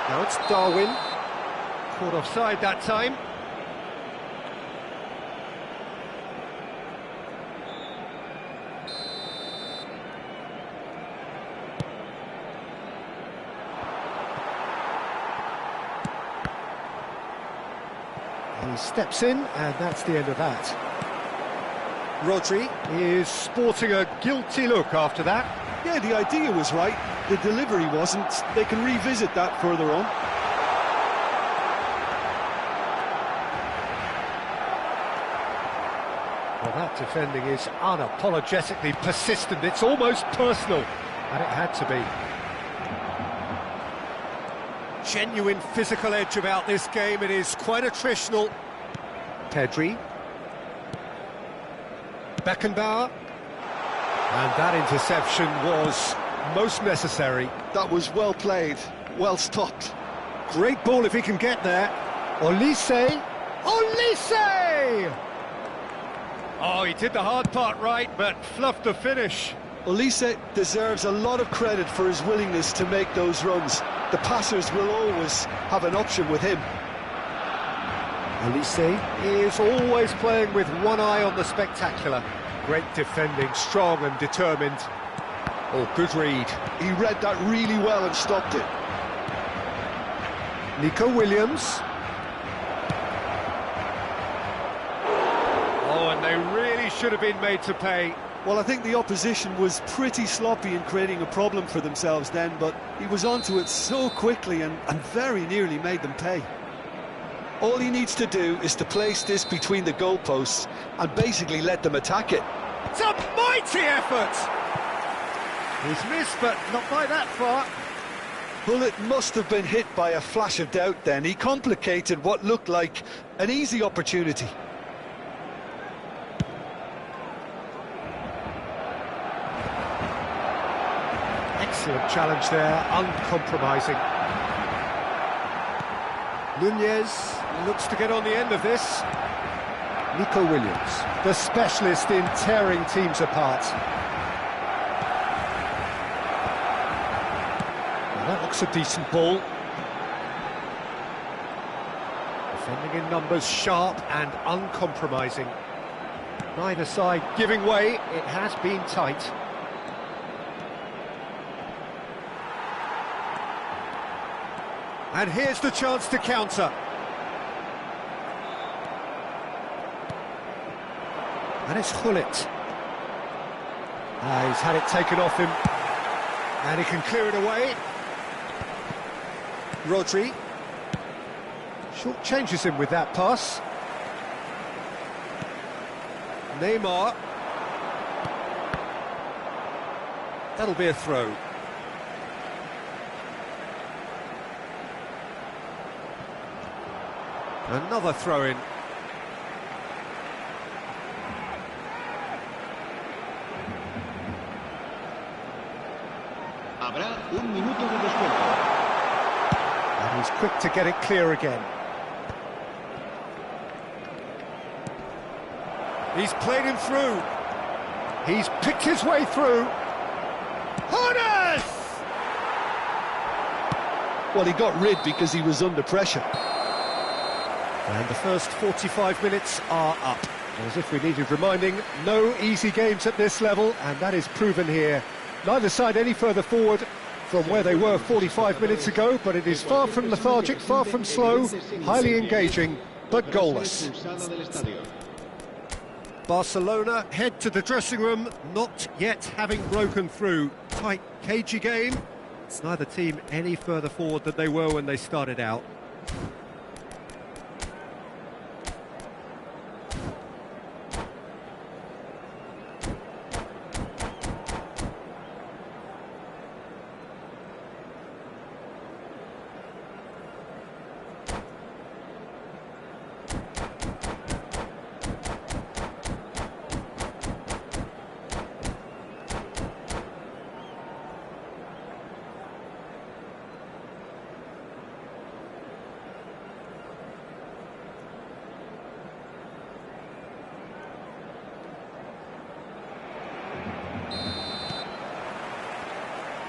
Now it's Darwin. Caught offside that time. He steps in, and that's the end of that. Rodri is sporting a guilty look after that. Yeah, the idea was right, the delivery wasn't. They can revisit that further on. Well, that defending is unapologetically persistent. It's almost personal, and it had to be. Genuine physical edge about this game. It is quite attritional. Pedri. Beckenbauer. And that interception was most necessary. That was well played, well stopped. Great ball if he can get there. Olise. Olise! Oh, he did the hard part right, but fluffed the finish. Olise deserves a lot of credit for his willingness to make those runs. The passers will always have an option with him. Olise is always playing with one eye on the spectacular. Great defending, strong and determined. Oh, good read. He read that really well and stopped it. Nico Williams. Oh, and they really should have been made to pay. Well, I think the opposition was pretty sloppy in creating a problem for themselves then, but he was onto it so quickly and very nearly made them pay. All he needs to do is to place this between the goalposts and basically let them attack it. It's a mighty effort! He's missed, but not by that far. Hullet must have been hit by a flash of doubt then. He complicated what looked like an easy opportunity. Excellent challenge there, uncompromising. Nunez looks to get on the end of this. Nico Williams, the specialist in tearing teams apart. Well, that looks a decent ball. Defending in numbers, sharp and uncompromising. Neither side giving way, it has been tight. And here's the chance to counter. And it's Hullet. He's had it taken off him. And he can clear it away. Rodri. Short changes him with that pass. Neymar. That'll be a throw. Another throw-in. quick to get it clear again. He's played him through. He's picked his way through. Hones! Well, he got rid because he was under pressure. And the first 45 minutes are up. As if we needed reminding, no easy games at this level, and that is proven here. Neither side any further forward from where they were 45 minutes ago, but it is far from lethargic, far from slow, highly engaging, but goalless. Barcelona head to the dressing room, not yet having broken through. Tight, cagey game. It's neither team any further forward than they were when they started out.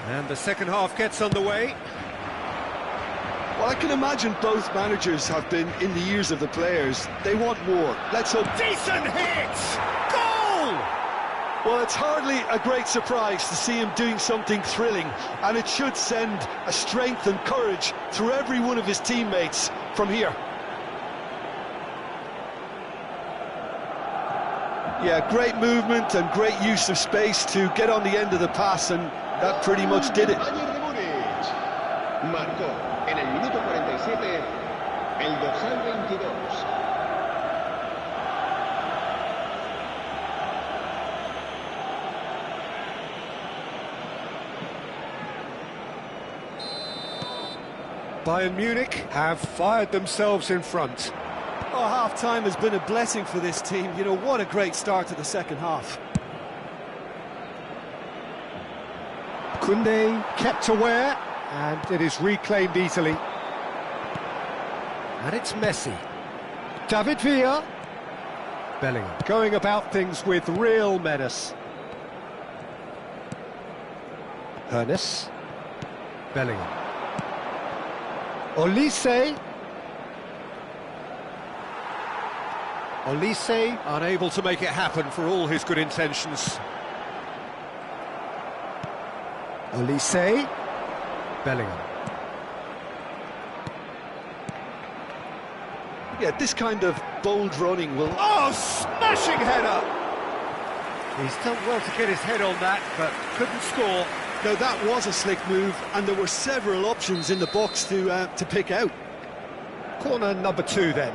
And the second half gets underway. Well, I can imagine both managers have been in the ears of the players. They want more. Let's hope. Decent hit! Goal! Well, it's hardly a great surprise to see him doing something thrilling, and it should send a strength and courage through every one of his teammates from here. Yeah, great movement and great use of space to get on the end of the pass, and that pretty much did it. Marcó en el minuto 47 el dorsal 22. Bayern Munich have fired themselves in front. Oh, half-time has been a blessing for this team. You know, what a great start to the second half. Koundé kept aware, and it is reclaimed easily. And it's Messi. David Villa. Bellingham going about things with real menace. Ernest. Bellingham. Olise. Olise unable to make it happen for all his good intentions. Olise. Bellingham. Yeah, this kind of bold running will... Oh, smashing header! He's done well to get his head on that, but couldn't score. Now, that was a slick move, and there were several options in the box to pick out. Corner number 2 then.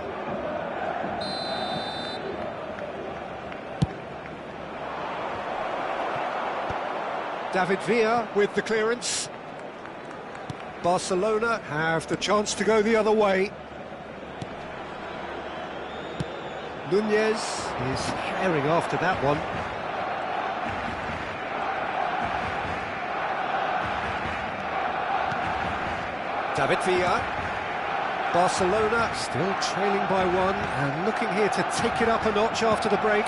David Villa with the clearance. Barcelona have the chance to go the other way. Nunez is herring after that one. David Villa. Barcelona still trailing by 1 and looking here to take it up a notch after the break.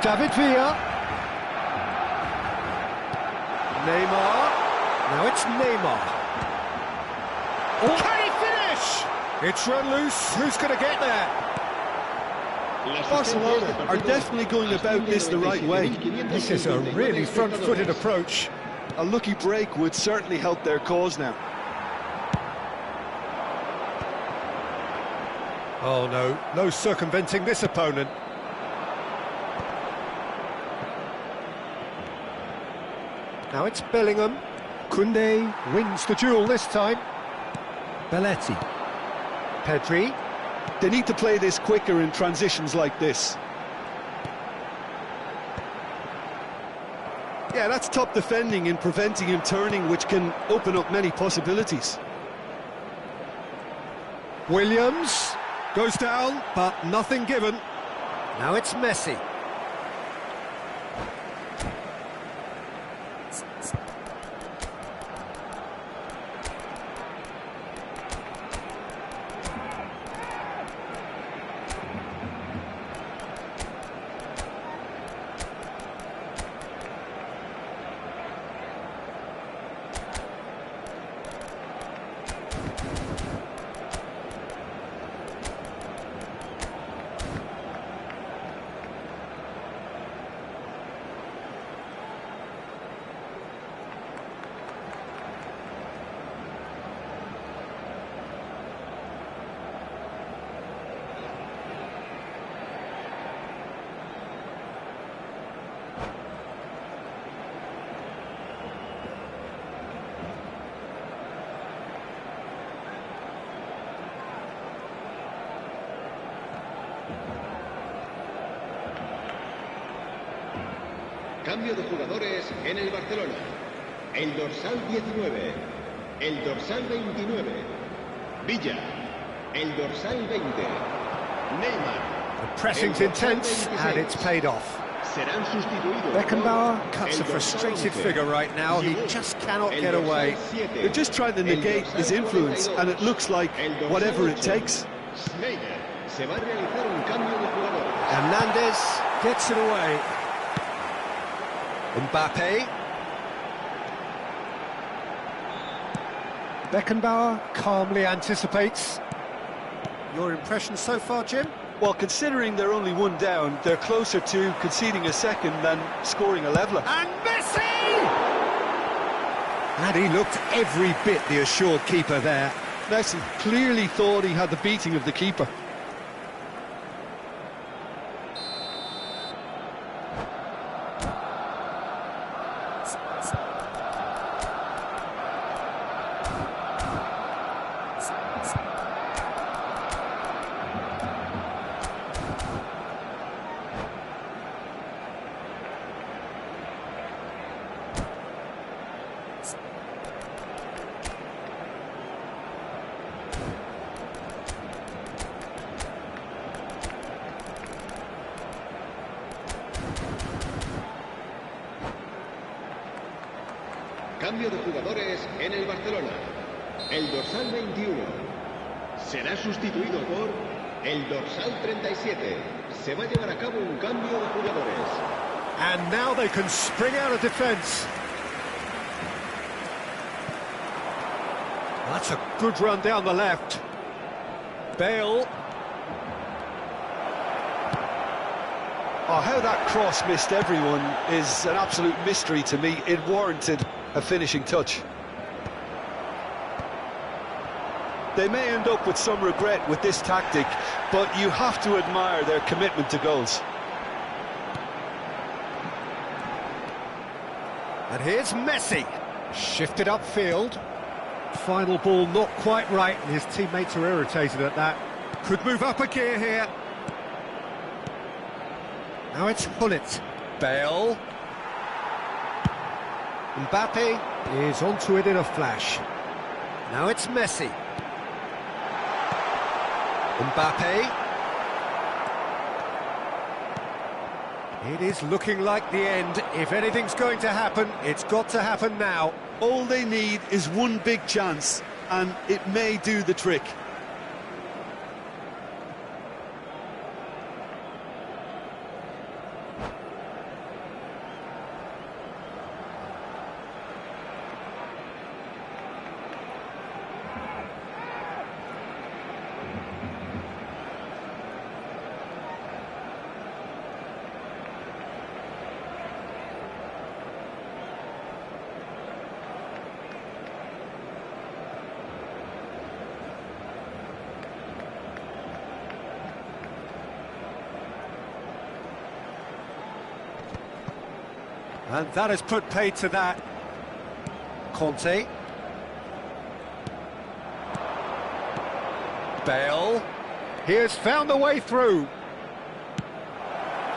David Villa. Neymar. Now it's Neymar. Oh. Can he finish? It's run loose. Who's going to get there? Barcelona are definitely going about this the right way. This is a really front-footed approach. A lucky break would certainly help their cause now. Oh no, no circumventing this opponent. Now it's Bellingham. Koundé wins the duel this time. Belletti. Pedri. They need to play this quicker in transitions like this. Yeah, that's top defending and preventing him turning, which can open up many possibilities. Williams goes down, but nothing given. Now it's Messi. Cambio de jugadores en el Barcelona. El dorsal 19, el dorsal 29, Villa, el dorsal 20, Neymar. The pressing's intense and it's paid off. Serán sustituidos. Beckenbauer cuts a frustrated figure right now. He just cannot get away. They're just trying to negate his influence, and it looks like whatever it takes. Se va a realizar un cambio de jugadores. Hernandez gets it away. Mbappe. Beckenbauer calmly anticipates. Your impression so far, Jim? Well, considering they're only one down, they're closer to conceding a second than scoring a leveller. And Messi! And he looked every bit the assured keeper there. Messi clearly thought he had the beating of the keeper. Cambio de jugadores en el Barcelona. El dorsal 21 será sustituido por el dorsal 37. Se va a llevar a cabo un cambio de jugadores. And now they can spring out of defence. That's a good run down the left. Bale. Oh, how that cross missed everyone is an absolute mystery to me. It warranted a finishing touch. They may end up with some regret with this tactic, but you have to admire their commitment to goals. And here's Messi. Shifted upfield. Final ball not quite right, and his teammates are irritated at that. Could move up a gear here. Now it's Hullet. Bale. Mbappe is onto it in a flash. Now it's Messi. Mbappe. It is looking like the end. If anything's going to happen, it's got to happen now. All they need is one big chance, and it may do the trick. And that has put paid to that. Conte. Bale. He has found the way through.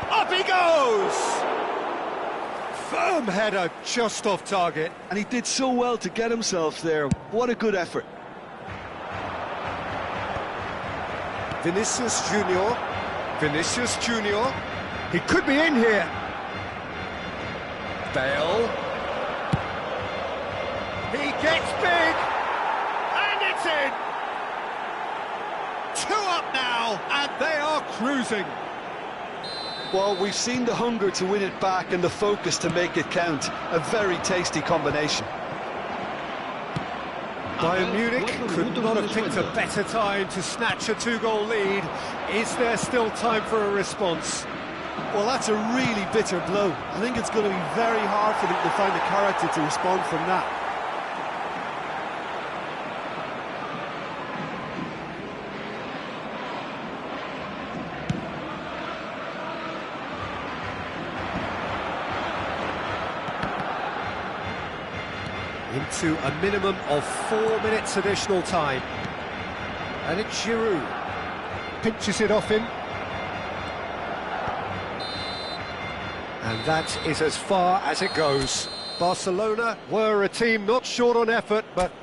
Up he goes! Firm header just off target. And he did so well to get himself there. What a good effort. Vinicius Junior. Vinicius Junior. He could be in here. Bale. He gets big, and it's in. 2 up now, and they are cruising. Well, we've seen the hunger to win it back and the focus to make it count. A very tasty combination. Bayern Munich could not have picked a better time to snatch a 2-goal lead. Is there still time for a response? Well, that's a really bitter blow. I think it's going to be very hard for them to find the character to respond from that. Into a minimum of 4 minutes additional time. And it's Giroud. Pinches it off him. And that is as far as it goes. Barcelona were a team not short on effort, but